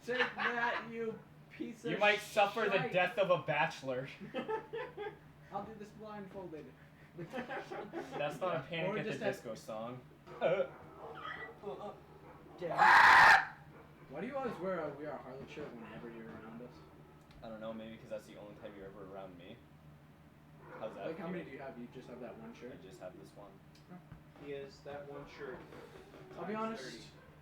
Take that, you piece of You might suffer the shite. death of a bachelor. I'll do this blindfolded. That's not a Or Panic at the just have- Disco song. Why do you always wear a We Are Harlot shirt whenever you're around us? I don't know, maybe because that's the only time you're ever around me. How's that? Like, how many feel? do you have? You just have that one shirt? I just have this one. He has that one shirt. I'll be times honest.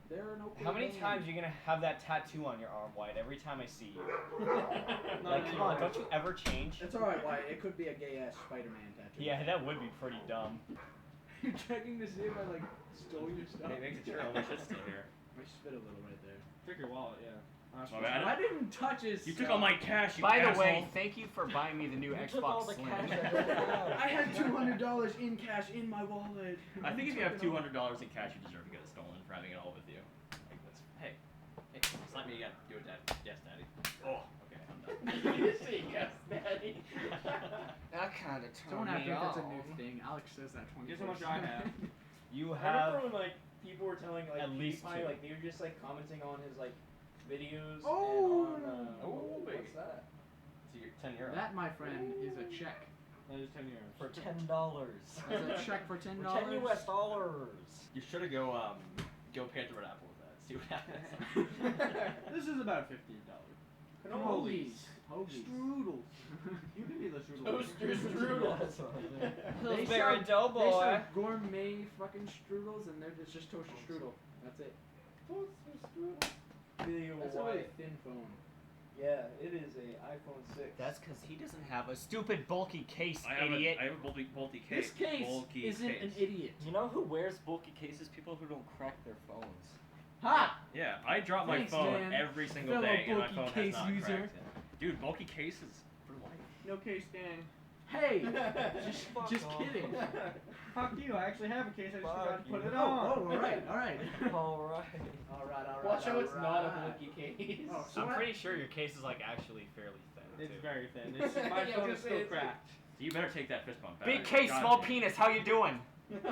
30. There are no. How many cool times are names. you gonna have that tattoo on your arm, White, every time I see you? Not Like, come on, anymore. don't you ever change? It's alright, Wyatt. It could be a gay ass Spider-Man tattoo. Yeah, that would be pretty dumb. You're checking to see if I like stole your stuff. Hey, make sure all my shit's still here. I spit a little right there. Took your wallet, yeah. My bad. I didn't touch his. You took stuff. all my cash, you By the asshole. way, thank you for buying me the new You took all Xbox the Slim. cash I don't have. I had $200 in cash in my wallet. I think if you Took have it all. $200 in cash, you deserve to get it stolen for having it all with you. Like, that's, hey, slap me again. Do it, Dad. Yes, Daddy. Oh, okay, I'm done. You say yes, Daddy. That kind of Don't act like that's a new thing. Alex says that 20. Guess how much I have. You I have. remember when like people were telling like At least PewDiePie, two. like they were just like commenting on his like videos Oh! and on Oh, baby. what's that? So you're 10 euros. That, my friend, is a check. That is 10 euros. For $10. That's a check for $10. For 10 US dollars. You should have go pay the red apple with that. See what happens. This is about $15. Hoagies. Hoagies. Strudels. You can be the strudel. Toaster strudel. That's what I'm saying. They Pillsbury sell- Doughboy. They sell gourmet fucking strudels, and they're just toaster strudel. That's it. Video That's a why? really thin phone. Yeah, it is a iPhone 6. That's because he doesn't have a stupid bulky case, I have idiot. a bulky case. This case bulky isn't case. an idiot. You know who wears bulky cases? People who don't crack their phones. Ha! Yeah, I drop my Thanks, phone man. every single Fellow day, and my bulky phone case has not user. cracked. Dude, bulky cases for life. No case gang. Hey, Just fuck just off. kidding. Fuck you! I actually have a case. I just Fuck forgot to put you. it Oh, on. all right, all right. Alright. Watch how it's not a alright. fluky case. Oh, so I'm what- pretty sure your case is like actually fairly thin It's too. very thin. It's, my Yeah, I phone was is gonna say, still it's like- cracked. So you better take that fist bump back. Big case, God small damn. penis. How you doing? I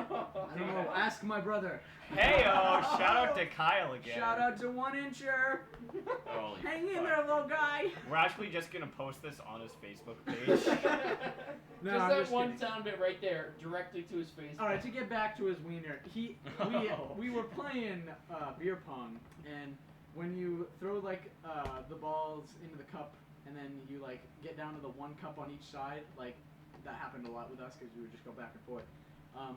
don't know. Ask my brother. Hey, shout out to Kyle again. Shout out to 1-incher. Holy Hang in fuck. there, little guy. We're actually just gonna post this on his Facebook page. No, just I'm that just one kidding. sound bit right there, directly to his face. All right, to get back to his wiener, we were playing beer pong, and when you throw like the balls into the cup, and then you like get down to the one cup on each side, like that happened a lot with us because we would just go back and forth.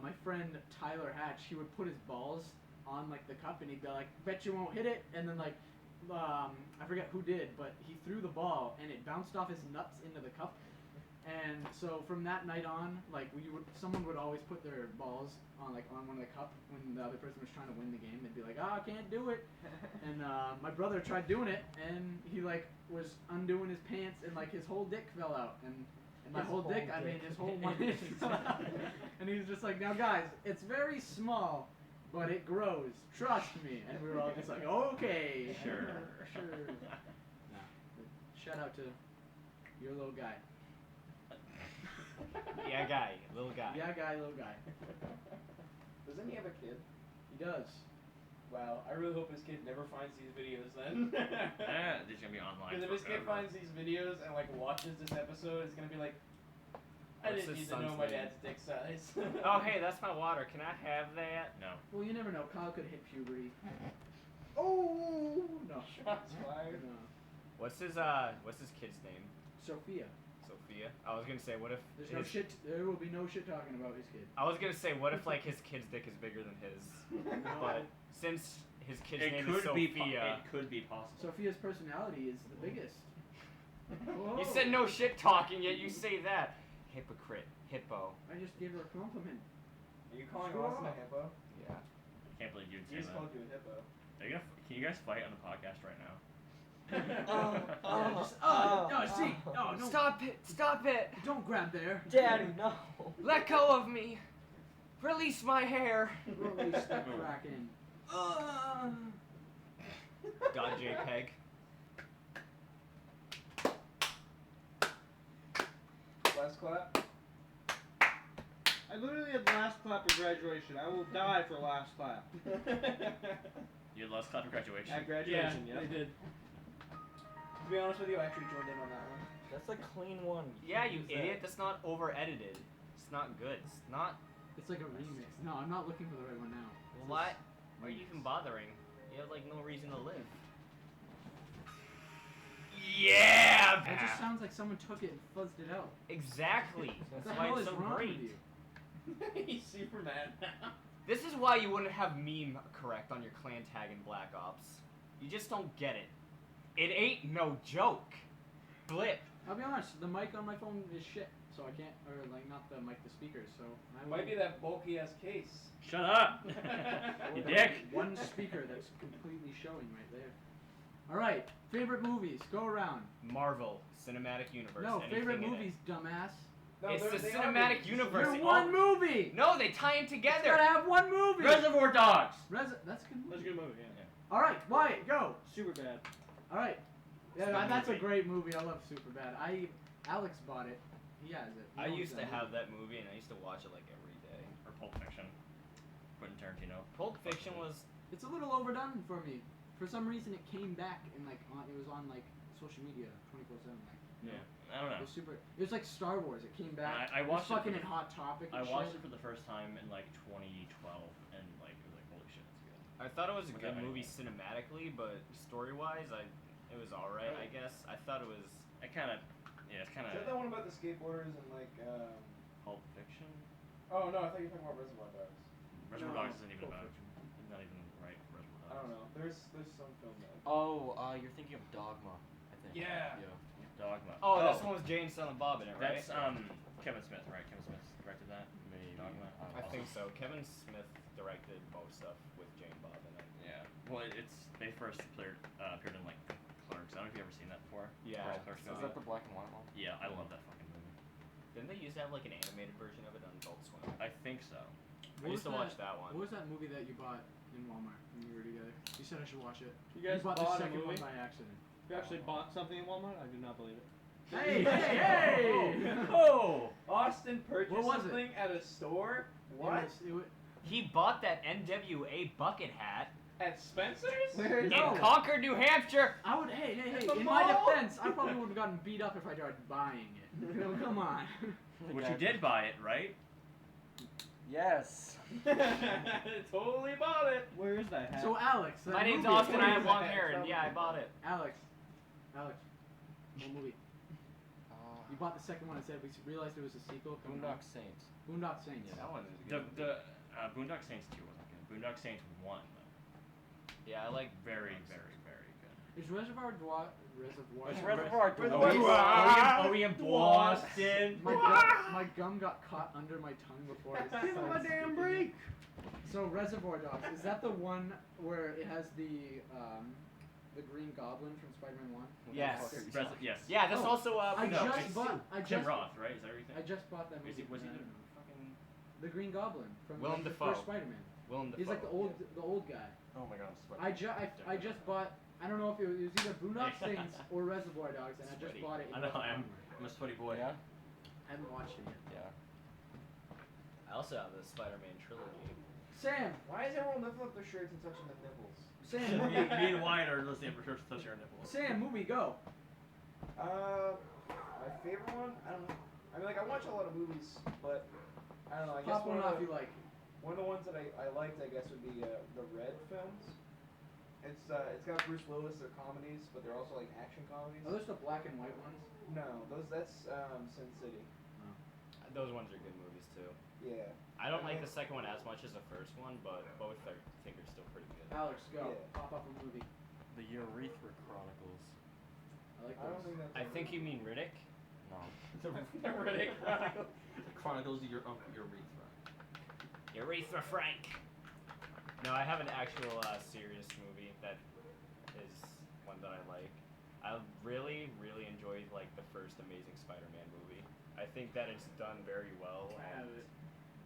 My friend Tyler Hatch, he would put his balls on like the cup, and he'd be like, "Bet you won't hit it," and then like I forget who did, but he threw the ball and it bounced off his nuts into the cup. And so from that night on, like someone would always put their balls on one of the cup when the other person was trying to win the game. They'd be like, "Oh, I can't do it." And my brother tried doing it, and he like was undoing his pants, and like his whole dick fell out. And by His whole whole dick, I mean dick. his whole one inch fell out. And he was just like, "Now guys, it's very small, but it grows. Trust me." And we were all just like, "Okay, Sure. sure." Nah, but shout out to your little guy. Yeah, guy, little guy. Yeah, guy, little guy. Doesn't he have a kid? He does. Wow, I really hope his kid never finds these videos then. He's gonna be online. Because if his kid forever. finds these videos and like watches this episode, it's gonna be like, I What's didn't his need to know son's my name? dad's dick size. Oh, hey, that's my water. Can I have that? No. Well, you never know. Kyle could hit puberty. Oh no! Shots fired. No. What's his kid's name? Sophia. Sophia. I was gonna say, what if There's no his- shit. There will be no shit talking about his kid. I was gonna say, what if like his kid's dick is bigger than his? But since his kid's It name could is Sophia, be. It could be possible. Sophia's personality is the biggest. you said no shit talking, yet you say that. Hypocrite. Hippo. I just gave her a compliment. Are you calling Sure. Austin a hippo? Yeah. Can't believe you'd He say just that. called you a hippo. Are you gonna? Can you guys fight on the podcast right now? See. Oh no! Stop it! Stop it! Don't grab there. Daddy, no. Let go of me! Release my hair! Release that kraken. God, JPEG. Last clap. I literally had last clap at graduation. I will die for last clap. You had last clap for graduation. At graduation, Yeah, yeah. they did. To be honest with you, I actually joined in on that one. That's a clean one. Yeah, you Use that. idiot. That's not over edited. It's not good. It's not. It's like a remix. No, I'm not looking for the right one now. What? Why are you even bothering? You have like no reason to live. Yeah! It just sounds like someone took it and fuzzed it out. Exactly. What That's the why hell it's is so wrong great. with you? He's super mad now. This is why you wouldn't have meme correct on your clan tag in Black Ops. You just don't get it. It ain't no joke. Blip. I'll be honest, the mic on my phone is shit, so I can't, or like not the mic, the speakers, so I Might be that bulky ass case. Shut up, you dick. One speaker that's completely showing right there. Alright, favorite movies, go around. Marvel Cinematic Universe. No, anything favorite in it. movies, dumbass. No, It's they're- the they are cinematic movies. universe. You're It one all- movie! No, they tie them It's together. gotta have one movie! Reservoir Dogs. That's a good That's a movie. good movie, yeah. Alright, Wyatt, go! Super bad. Alright. It's Yeah, a that's a movie. great movie, I love Superbad. Alex bought it. He has it. He I owns used to that have movie. that movie, and I used to watch it like every day. Or Pulp Fiction. Quentin Tarantino. Pulp Fiction was. It's a little overdone for me. For some reason, it came back and like it was on like social media 24/7. Like, Yeah. I don't it know. was super. It was like Star Wars. It came back. I watched it was it for fucking the- in Hot Topic. I And watched shit. it for the first time in like 2012, and like it was like, holy shit, it's good. I thought it was a Without good movie anything. cinematically, but story-wise, it was alright. I guess I thought it was. I kind of, yeah, it's kind Is that the of one about the skateboarders and like? Pulp Fiction. Oh no, I thought you were talking about Reservoir Dogs. Reservoir No, Dogs isn't even Pulp about. Fiction. It's not even right for Reservoir Dogs. I don't know. There's some film that. Oh, you're thinking of Dogma, I think. Yeah. Dogma. Oh, that's the one with Jay and Silent Bob in it, right? That's Kevin Smith, right? Kevin Smith directed that. Maybe. Dogma. I think so. Kevin Smith directed most stuff with Jay and Bob in it. Yeah. Well, they first appeared in like Clerks. I don't know if you've ever seen that before. Yeah. First Clerks Is movie. that the black and white one? Yeah, I love that fucking movie. Didn't they used to have like an animated version of it on Adult Swim? I think so. I used to watch that one. What was that movie that you bought in Walmart when we were together? You said I should watch it. You guys bought bought the a second movie? one by accident. You actually bought something in Walmart? I do not believe it. Hey, hey, hey! Oh! Austin purchased What was it? something at a store. What? It was, He bought that NWA bucket hat At Spencer's? Where- in No. Concord, New Hampshire. I would. Hey. At the In my mall? defense, I probably would have gotten beat up if I tried buying it. You know, come on. But you did buy it, right? Yes. Totally bought it. Where is that hat? So Alex, that My name's movie- Austin. I have Where is long that hair, and from? yeah, I bought it. Alex, what movie? You bought the second one and said we realized it was a sequel. Come on. Boondock Saints. Boondock Saints. Yeah, that one's The Boondock Saints 2 wasn't good. Boondock Saints 1 though. Yeah, I like Very, Boondock very, very good. Is Reservoir Dogs? It's Reservoir Reservoir Dogs. Are we in Boston? My gum got caught under my tongue before. I Give him a damn break. So Reservoir Dogs, is that the one where it has the Green Goblin from Spider-Man 1? Yes. Yes. Yeah, that's Oh, also I no, just it's bought. Tim Roth, right? Is that what you I think? just bought that Is movie. he, was he I the don't know. fucking... The Green Goblin from Willem the Dafoe. first Spider-Man. Willem He's like the old guy. Oh my god, I'm I sweating. just bought. I don't know if it was either Boondock Saints or Reservoir Dogs, and I just Sweaty. bought it. In I know, Walmart. I'm a sweaty boy. Yeah? I haven't watched it yet. Yeah. I also have the Spider-Man trilogy. Sam, Why is everyone lifting up their shirts and touching the nipples? Sam, me, movie. me and Wyatt are listening for sure to touch our nipples. Sam, movie, go. My favorite one? I don't know. I mean, like, I watch a lot of movies, but I don't know. I guess Pop one off you like. one of the ones that I liked, I guess, would be the Red films. It's got Bruce Willis. They're comedies, but they're also like action comedies. Are those the black and white ones? No, that's Sin City. Those ones are good movies too. Yeah. I don't like the second one as much as the first one, but both I think are still pretty good. Alex, go. Yeah. Pop up a movie. The Urethra Chronicles. I like I don't those. think that's. I think you mean Riddick. No. The Riddick Chronicles. The Chronicles of your urethra. Urethra Frank. No, I have an actual serious movie that is one that I like. I really, really enjoyed like the first Amazing Spider-Man movie. I think that it's done very well, I have and it.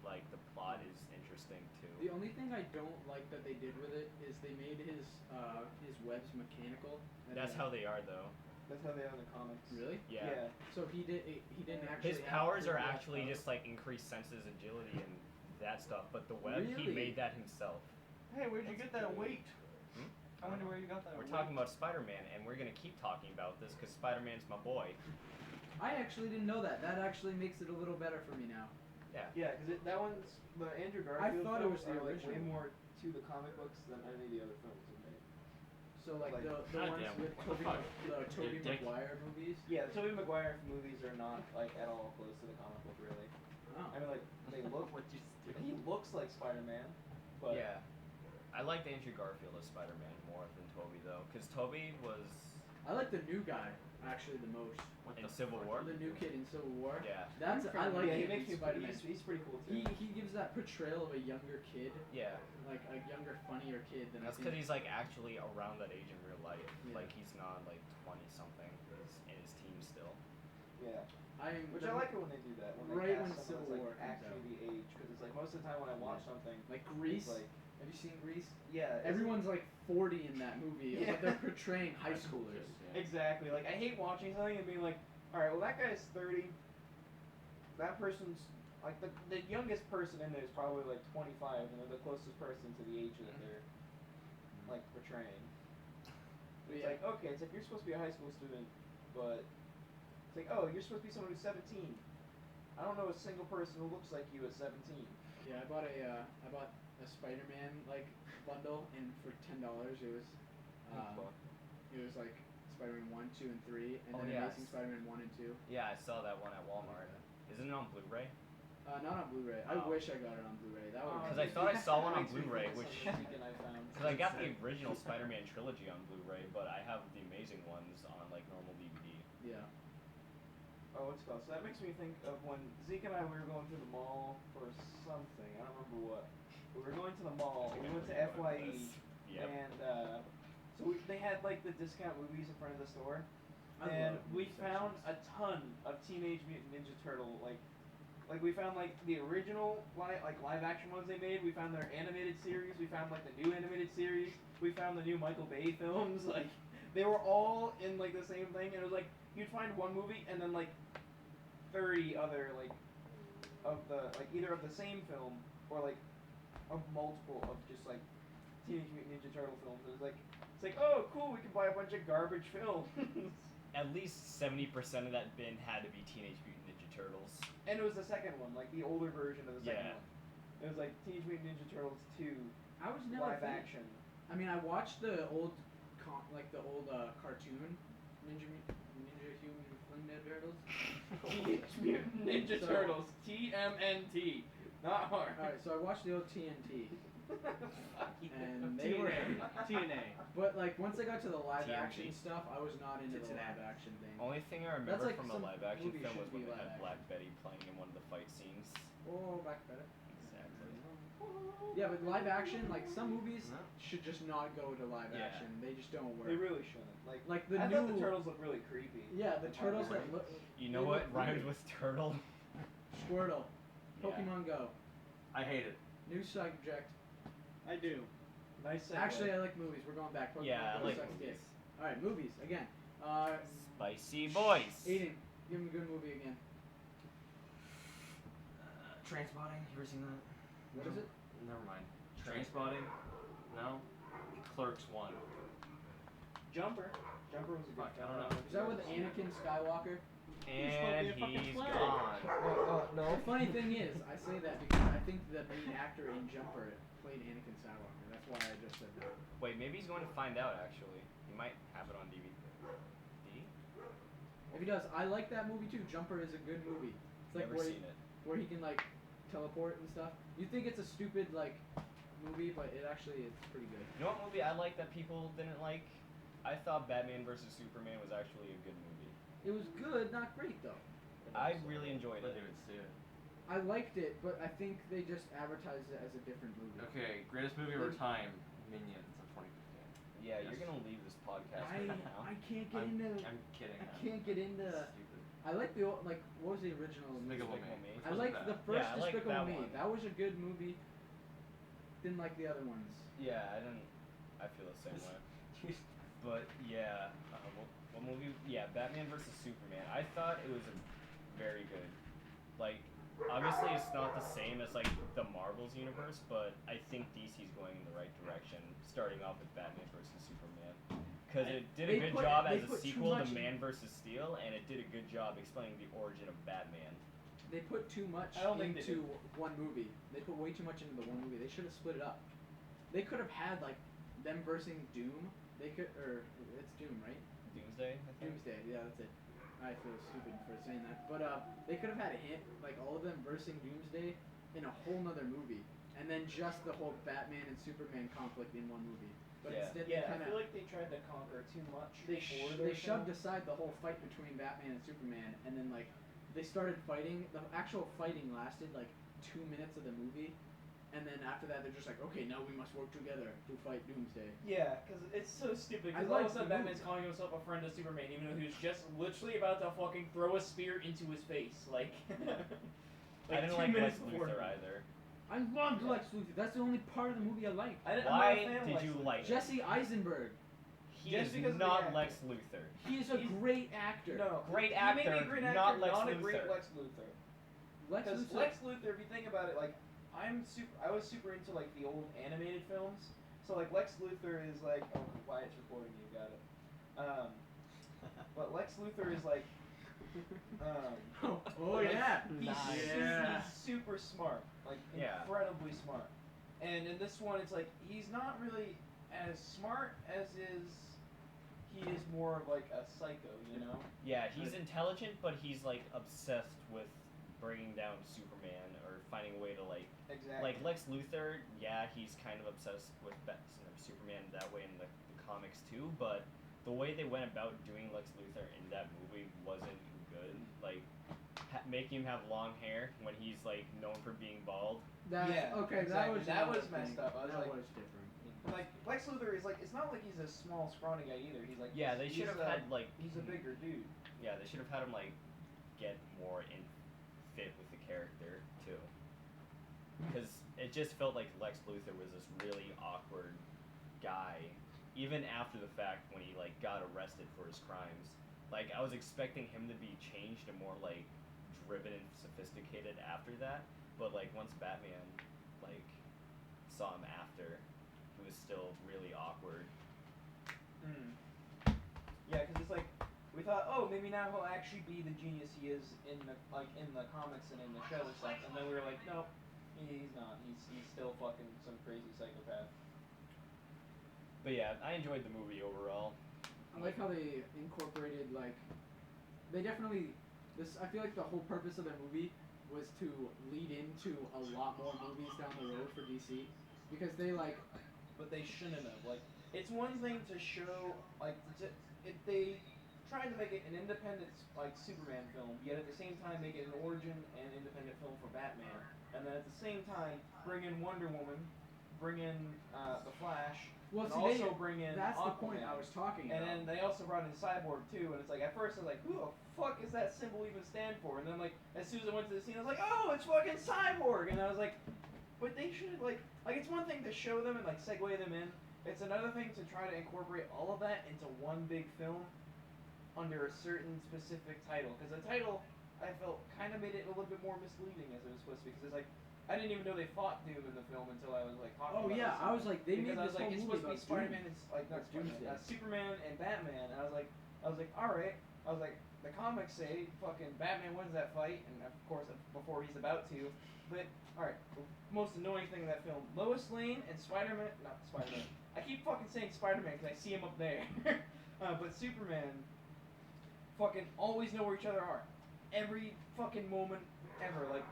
like the plot is interesting too. The only thing I don't like that they did with it is they made his webs mechanical. and That's then- how they are though. That's how they are in the comics. Really? Yeah. So he didn't actually. His have powers his are web actually powers? just like increased senses, agility, and that stuff. But the web, he Really? made that himself. Hey, where'd you get that weight? Hmm? I wonder where you got that We're weight. talking about Spider-Man, and we're gonna keep talking about this because Spider-Man's my boy. I actually didn't know that. That actually makes it a little better for me now. Yeah, because that one's the Andrew Garfield. thought it was films the are, like, way original. more to the comic books than any of the other films have made. So like, Like, the ones goddamn, with what the fuck? the Tobey Dick. Maguire movies. Yeah, the Tobey Maguire movies are not like at all close to the comic book, really. Oh. I mean, like they look. What you He looks like Spider-Man, but Yeah. I liked Andrew Garfield as Spider-Man more than Tobey though, because Tobey was I like the new guy actually the most. in Civil War. The new kid in Civil War. Yeah. That's I like yeah, he him makes in me. Spider-Man. He's pretty cool too. He gives that portrayal of a younger kid, Yeah. like a younger, funnier kid than That's I because think. he's like actually around that age in real life. Yeah. Like he's not like 20 something. He's in his teens still. Yeah, I'm which the- I like it when they do that. When they Right cast when someone Civil that's, War like comes actually out. the age, because it's like most of the time when I watch something, like Grease. it's like Have you seen Grease? yeah, it's- Everyone's like 40 in that movie, Yeah. but they're portraying high schoolers. Exactly. Like I hate watching something and being like, all right, well that guy's 30. That person's like the youngest person in there is probably like 25, and they're the closest person to the age that they're like portraying. It's Yeah. like okay, it's like you're supposed to be a high school student, but it's like oh, you're supposed to be someone who's 17. I don't know a single person who looks like you at 17. Yeah, I bought a Spider-Man like bundle, and for $10 it was like Spider-Man 1, 2, and 3, and Oh, then yes. Amazing Spider-Man 1 and 2. Yeah, I saw that one at Walmart. Isn't it on Blu-ray? Not on Blu-ray. I Oh. wish I got it on Blu-ray. That would. Because I thought I saw one on Makes me Blu-ray, forget which something weekend I found. because I got the original Spider-Man trilogy on Blu-ray, but I have the Amazing ones on like normal DVD. Yeah. Oh, what's it called? So that makes me think of when Zeke and I we were going to the mall for something. I don't remember what. We were going to the mall. We went to FYE, Yep. and so they had like the discount movies in front of the store. I and love we movie found sections. a ton of Teenage Mutant Ninja Turtle like we found like the original live action ones they made. We found their animated series. We found like the new animated series. We found the new Michael Bay films. Like they were all in like the same thing, and it was like you'd find one movie and then like 30 other like of the like either of the same film or like of multiple of just like Teenage Mutant Ninja Turtle films. It's like oh cool, we can buy a bunch of garbage films. At least 70% of that bin had to be Teenage Mutant Ninja Turtles. And it was the second one, like the older version of the second Yeah. one. It was like Teenage Mutant Ninja Turtles 2 I was never live action. I mean, I watched the old cartoon Ninja Human Turtles. Teenage Mutant Ninja So- Turtles TMNT. Not hard. Alright, so I watched the old TNT, and they TNA. were. TNA. But like once I got to the live TNT. action stuff, I was not into the Cincinnati. live action thing. Only thing I That's remember like from a some live action movie film should was when be they live had action. Black Betty playing in one of the fight scenes. Oh, back better. Exactly. Yeah, but live action, like some movies No. should just not go to live Yeah. action. They just don't work. They really shouldn't. Like the I new thought the turtles look really creepy. Yeah, the in turtles Power that look. You know they what look rhymes weird. with turtle? Squirtle. Yeah. Pokemon Go. I hate it. New subject. I do. Nice segue. Actually, I like movies. We're going back. Pokemon Yeah, I Go like sucks movies. dick. All right, movies again. Spicy boys. Aiden, give him a good movie again. Trainspotting. You ever seen that? What is it? Never mind. Trainspotting. No. Clerks 1. Jumper. Jumper was a good Fuck, I don't know. Is that with Anakin Skywalker? And He's supposed to be a fucking he's flag. gone. The funny thing is, I say that because I think the main actor in Jumper played Anakin Skywalker. That's why I just said that. Wait, maybe he's going to find out actually. He might have it on DVD. If he does, I like that movie too. Jumper is a good movie. It's like Never where seen it. where he can like teleport and stuff. You think it's a stupid like movie, but it actually is pretty good. You know what movie I like that people didn't like? I thought Batman vs Superman was actually a good movie. It was good, not great though. I really enjoyed But it. they would see it. I liked it, but I think they just advertised it as a different movie. Okay, greatest movie of our time. Minions of 2015. Yeah, Yes. you're gonna leave this podcast I right now. I can't get into. I'm kidding. I man. can't get into. Stupid. I like the old, like what was the original? Despicable Despicable Me. Me. Which I wasn't liked bad. the first Yeah, I like Despicable that Me. one. That was a good movie. Didn't like the other ones. Yeah, I feel the same way. But yeah, what movie? Yeah, Batman vs Superman. I thought it was very good. Like, obviously it's not the same as like the Marvel's universe, but I think DC's going in the right direction, starting off with Batman vs Superman. Because it did a They good put- job they as a put too sequel to much in- Man vs Steel, and it did a good job explaining the origin of Batman. They put too much I don't think they into one movie. They put way too much into the one movie. They should have split it up. They could have had like them versing Doom. They could, or it's Doom, right? Doomsday, I think. Doomsday. Yeah, that's it. I feel stupid for saying that, but they could have had a hint, like all of them versing Doomsday in a whole nother movie, and then just the whole Batman and Superman conflict in one movie. But Yeah. instead, Yeah, they I kind of feel like they tried to conquer too much. they before their shoved film. aside the whole fight between Batman and Superman, and then like they started fighting. The actual fighting lasted like 2 minutes of the movie, and then after that they're just like, okay, now we must work together to fight Doomsday. Yeah, because it's so stupid. I Because all like of a sudden the Batman's movie. calling himself a friend of Superman, even though he was just literally about to fucking throw a spear into his face. Like, I didn't 2 like minutes Lex before. Luthor either. I loved Lex Luthor. That's the only part of the movie I liked. I'm not a Why fan of did Lex you Luthor. like it? Jesse Eisenberg. He Just is because of the not actor. Lex Luthor. He is a He's- great actor. No, Great he may be actor, a great not actor, Lex not a Luthor. great Lex Luthor. Lex Because Luthor. Lex Luthor, if you think about it, like I was super into like the old animated films. So like Lex Luthor is like, oh, Wyatt's recording you, got it. But Lex Luthor is like, Oh like, yeah. he's super smart, like Yeah. incredibly smart. And in this one, it's like he's not really as smart as he is more of like a psycho, you know? Yeah, he's intelligent, but he's like obsessed with bringing down Superman or finding a way to like Exactly. Lex Luthor. Yeah, he's kind of obsessed with Superman that way in the comics too. But the way they went about doing Lex Luthor in that movie wasn't good. Like making him have long hair when he's like known for being bald. That, Yeah, okay, exactly. that That another was messed thing. up. I was that like- was different. And, like, Lex Luthor is like, it's not like he's a small, scrawny guy either. He's like, Yeah, they should have he's a- had like. He's a bigger dude. Yeah, they should have had him like get more in fit with the character too. Because it just felt like Lex Luthor was this really awkward guy, even after the fact when he like got arrested for his crimes. Like I was expecting him to be changed and more like driven and sophisticated after that, but like once Batman like saw him after, he was still really awkward. Yeah, because it's like we thought, oh, maybe now he'll actually be the genius he is in the comics and in the show and stuff, and then we were like, nope, he's not. He's still fucking some crazy psychopath. But yeah, I enjoyed the movie overall. I like how they incorporated they definitely I feel like the whole purpose of the movie was to lead into a lot more movies down the road for DC because they But they shouldn't have. Like, it's one thing to show if they tried to make it an independent Superman film, yet at the same time make it an origin and independent film for Batman, and then at the same time bring in Wonder Woman, bring in the Flash. well, And see, also bring in that's the Aquaman. point I was talking And about. then they also brought in Cyborg too, and it's like at first I was like, who the fuck is that symbol even stand for? And then like as soon as I went to the scene, I was like, oh, it's fucking Cyborg, and I was like, but they should like it's one thing to show them and like segue them in. It's another thing to try to incorporate all of that into one big film under a certain specific title, because the title I felt kind of made it a little bit more misleading as it was supposed to be, because it's like I didn't even know they fought Doom in the film until I was like talking Oh about yeah, this. I was like, they made Because I was like, this whole it's movie supposed to be about Spider-Man Doom. and like not That's Spider-Man, Doomsday. Superman and Batman, and I was like, all right. I was like, the comics say fucking Batman wins that fight, and of course before he's about to. But all right, the most annoying thing in that film: Lois Lane and not Spider-Man. I keep fucking saying Spider-Man because I see him up there, but Superman fucking always know where each other are, every fucking moment ever. Like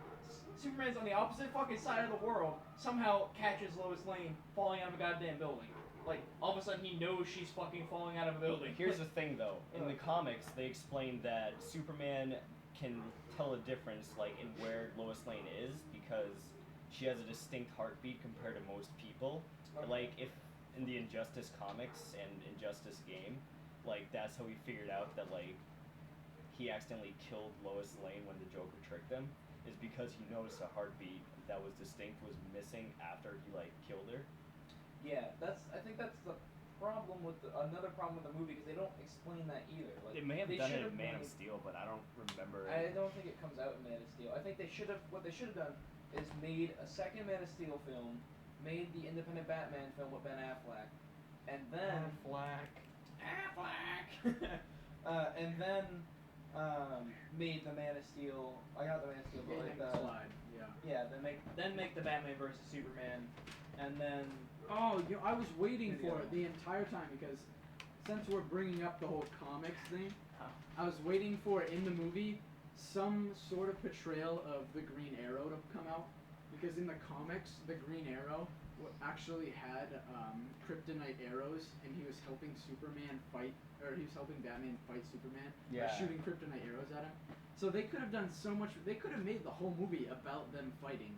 Superman's on the opposite fucking side of the world, somehow catches Lois Lane falling out of a goddamn building. Like, all of a sudden he knows she's fucking falling out of a building. Here's the thing though, in the comics they explained that Superman can tell a difference like in where Lois Lane is because she has a distinct heartbeat compared to most people. Like if in the Injustice comics and Injustice game, like that's how he figured out that like he accidentally killed Lois Lane when the Joker tricked him, is because he noticed a heartbeat that was distinct was missing after he like killed her. Yeah, I think that's the problem with another problem with the movie, because they don't explain that either. Like, They may have done it in should've Man of made- Steel, but I don't remember. I don't think it comes out in Man of Steel. I think what they should have done is made a second Man of Steel film, made the independent Batman film with Ben Affleck, and then Affleck, and then made the Man of Steel. I got the Man of Steel, but like the slide. Yeah. then make the Batman versus Superman, and then Oh, I was waiting Maybe for I it the entire time because since we're bringing up the whole comics thing, I was waiting for in the movie some sort of portrayal of the Green Arrow to come out, because in the comics the Green Arrow actually had kryptonite arrows, and he was helping he was helping Batman fight Superman by shooting kryptonite arrows at him. So they could have done so much. They could have made the whole movie about them fighting.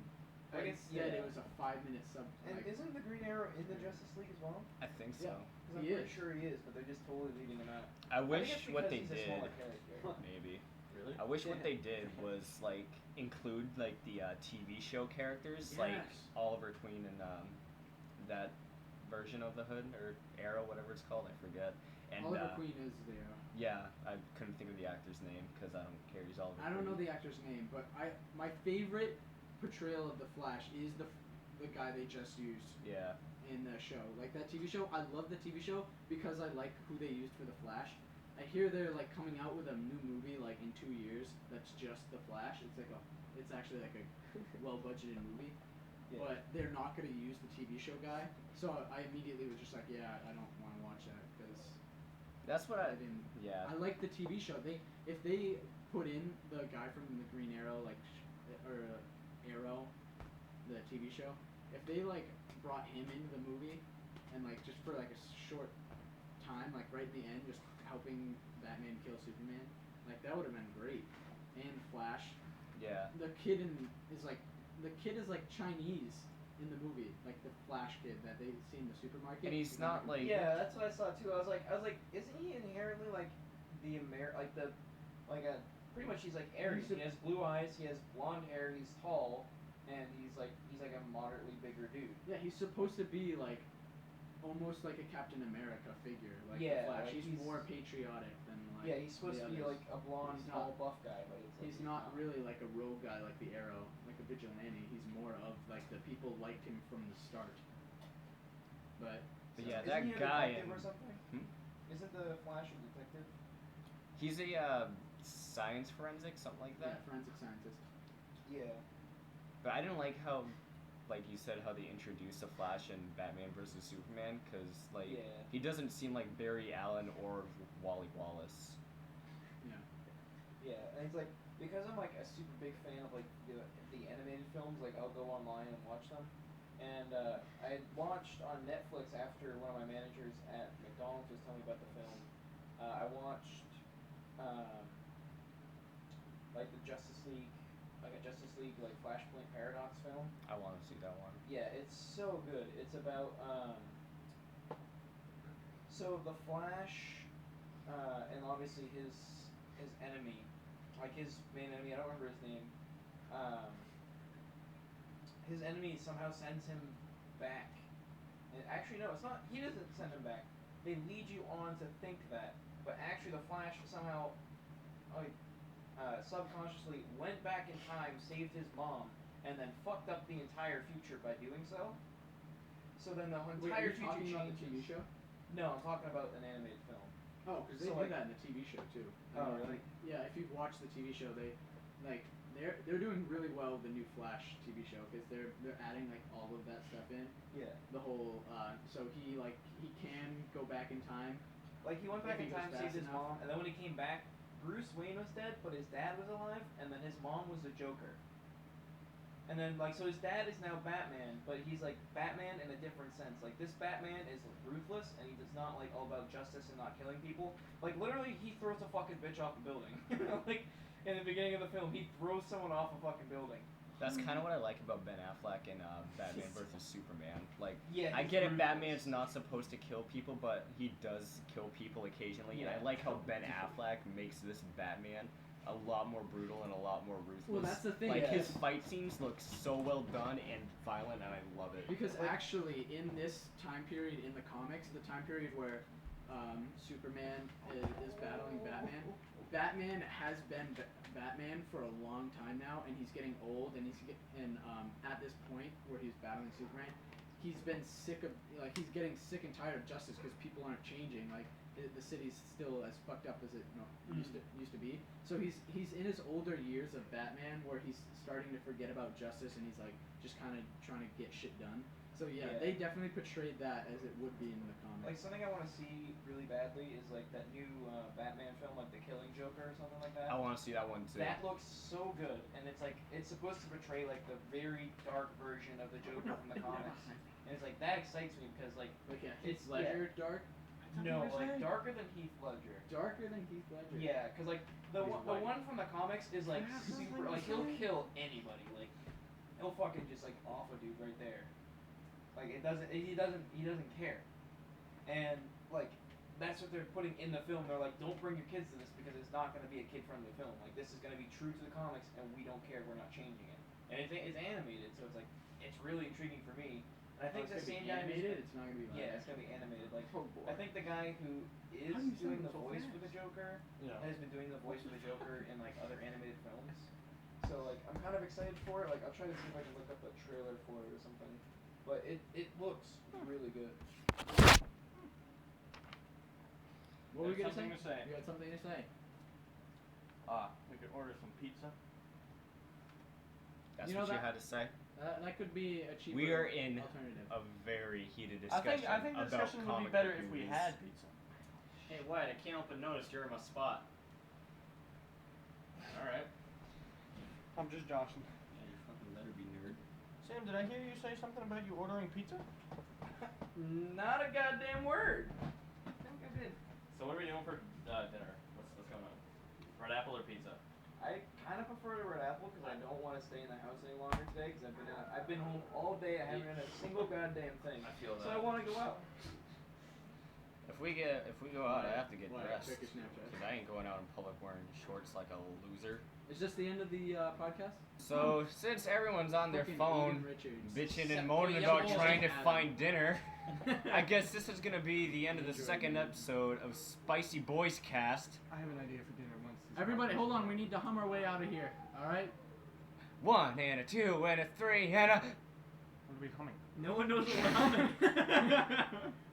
But I guess, instead yeah. it was a 5-minute sub. And isn't the Green Arrow in the Justice League as well? I think so. Yeah. Because I'm He pretty is. sure he is, but they're just totally leaving him out. I wish think it's what because they he's a did, smaller character. maybe. Really? I wish what Yeah. they did was like include like the TV show characters, like Yes. Oliver Queen and that version of the Hood or Arrow, whatever it's called, I forget. And Oliver Queen is there. yeah, I couldn't think of the actor's name because I don't care. He's Oliver. I don't know Queen. the actor's name, but my favorite portrayal of the Flash is the guy they just used Yeah. in the show. Like that TV show, I love the TV show because I like who they used for the Flash. I hear they're like coming out with a new movie like in 2 years that's just the Flash. It's actually like a well-budgeted movie, Yeah. but they're not going to use the TV show guy. So I immediately was just like, yeah, I don't want to watch that because That's what I. didn't. Yeah. I like the TV show. If they put in the guy from the Green Arrow, Arrow, the TV show, if they like brought him into the movie, and like just for like a short time, like right at the end, just helping Batman kill Superman, like that would have been great. And Flash, Yeah. the kid is like Chinese in the movie, like the Flash kid that they see in the supermarket. And he's not like Yeah, that's what I saw too. I was like, isn't he inherently like the pretty much he's like Aries. He has blue eyes, he has blonde hair, he's tall, and he's like a moderately bigger dude. Yeah, he's supposed to be like almost like a Captain America figure, like Yeah, the Flash. like he's he's- more patriotic than like. Yeah, he's supposed the to be others. like a blonde, He's tall, not- buff guy, but it's like He's not really like a rogue guy like the Arrow, like a vigilante. He's more of like the people liked him from the start. But yeah, Isn't that he a guy detective in, or something? Isn't the Flash a detective? he's a science forensic, something like yeah, that. forensic scientist. Yeah. But I didn't like how, like you said, how they introduced the Flash in Batman vs Superman, because like Yeah. he doesn't seem like Barry Allen or Wally Wallace. Yeah. Yeah, and it's like because I'm like a super big fan of like the animated films. Like I'll go online and watch them. And I had watched on Netflix after one of my managers at McDonald's was telling me about the film. I watched like the Justice League, like a Justice League like Flashpoint Paradox film. I want to see that one. Yeah, it's so good. It's about so the Flash, and obviously his enemy, like his main enemy. I don't remember his name. His enemy somehow sends him back. And actually, no, it's not. He doesn't send him back. They lead you on to think that, but actually, the Flash somehow, like, subconsciously went back in time, saved his mom, and then fucked up the entire future by doing so. So then the Wait, entire are you future talking about the changes. TV show? No, I'm talking about an animated film. Oh, because they So, do like- that in the TV show too. Oh, And, really? like, yeah, if you've watched the TV show, they're doing really well with the new Flash TV show because they're adding like all of that stuff in. Yeah. The whole so he can go back in time. Like he went back If in he goes time, fast saved his enough. mom, and then when he came back, Bruce Wayne was dead, but his dad was alive, and then his mom was the Joker. And then like so his dad is now Batman, but he's like Batman in a different sense. Like this Batman is ruthless and he does not like all about justice and not killing people. Like literally he throws a fucking bitch off a building. Like in the beginning of the film, he throws someone off a fucking building. That's kind of what I like about Ben Affleck in Batman vs Superman. Like, Yeah, I he's get it, ruthless. Batman's not supposed to kill people, but he does kill people occasionally, and I like how Ben Affleck makes this Batman a lot more brutal and a lot more ruthless. Well, that's the thing. Like, Yeah. his fight scenes look so well done and violent, and I love it. Because Like- actually, in this time period in the comics, the time period where Superman is battling Batman, Batman has been Batman for a long time now, and he's getting old, and at this point where he's battling Superman, he's been he's getting sick and tired of justice because people aren't changing. Like the city's still as fucked up as it used to be. So he's in his older years of Batman where he's starting to forget about justice and he's like just kind of trying to get shit done. So yeah, Yeah. they definitely portrayed that as it would be in the comics. Like something I want to see really badly is like that new Batman film, like The Killing Joker or something like that. I want to see that one too. That looks so good, and it's like it's supposed to portray like the very dark version of the Joker from the comics, and it's like that excites me because like yeah, it's- Heath Ledger, dark, no, like darker than Heath Ledger. darker than Heath Ledger. Yeah, because like the He's one from the comics is like super like he'll kill anybody, like he'll fucking just like off a dude right there. Like he doesn't care, and like that's what they're putting in the film. They're like, don't bring your kids to this because it's not going to be a kid-friendly film. Like this is going to be true to the comics, and we don't care. We're not changing it. And it's animated, so it's like it's really intriguing for me. And I think the it's same gonna guy be who's animated. It's not gonna be live yeah, it's action. gonna be animated. Like Oh boy. I think the guy who is How do you doing sound the so voice fast? for the Joker Yeah. has been doing the voice for the Joker in like other animated films. So like I'm kind of excited for it. Like I'll try to see if I can look up a trailer for it or something. But it looks really good. What were we gonna say? Something to say. You got something to say? We could order some pizza. That's You know what you that- had to say? That could be a cheaper We are in alternative. a very heated I discussion think the about discussion would be comic better book if we movies. had pizza. Hey, Wyatt, I can't help but notice you're in my spot. Alright. I'm just joshing. Yeah, you fucking better be nerd. Sam, did I hear you say something about you ordering pizza? Not a goddamn word. I think I did. So what are we doing for dinner? What's going on? Red apple or pizza? I kind of prefer the red apple because I don't want to stay in the house any longer today because I've been home all day. I haven't done a single goddamn thing. I feel So that. I want to go out. If we go out, I have to get What? dressed. Check your Snapchat. Because I ain't going out in public wearing shorts like a loser. Is this the end of the podcast? So since everyone's on their Frickin' phone, Eden Richards. bitching Except and moaning for about Yellow trying to Adam. find dinner, I guess this is gonna be the end of the second episode of Spicy Boys Cast. I have an idea for dinner once. this Everybody, podcast hold is on. over. We need to hum our way out of here. All right. 1 and a 2 and a 3 and a. What are we humming? No one knows what we're humming.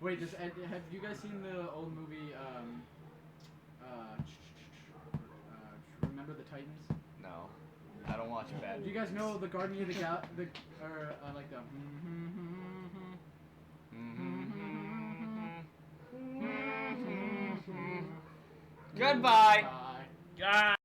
Wait, have you guys seen the old movie? Remember the Titans? No, I don't watch bad. Do you guys know the Guardian of the like the? Goodbye. Bye. God.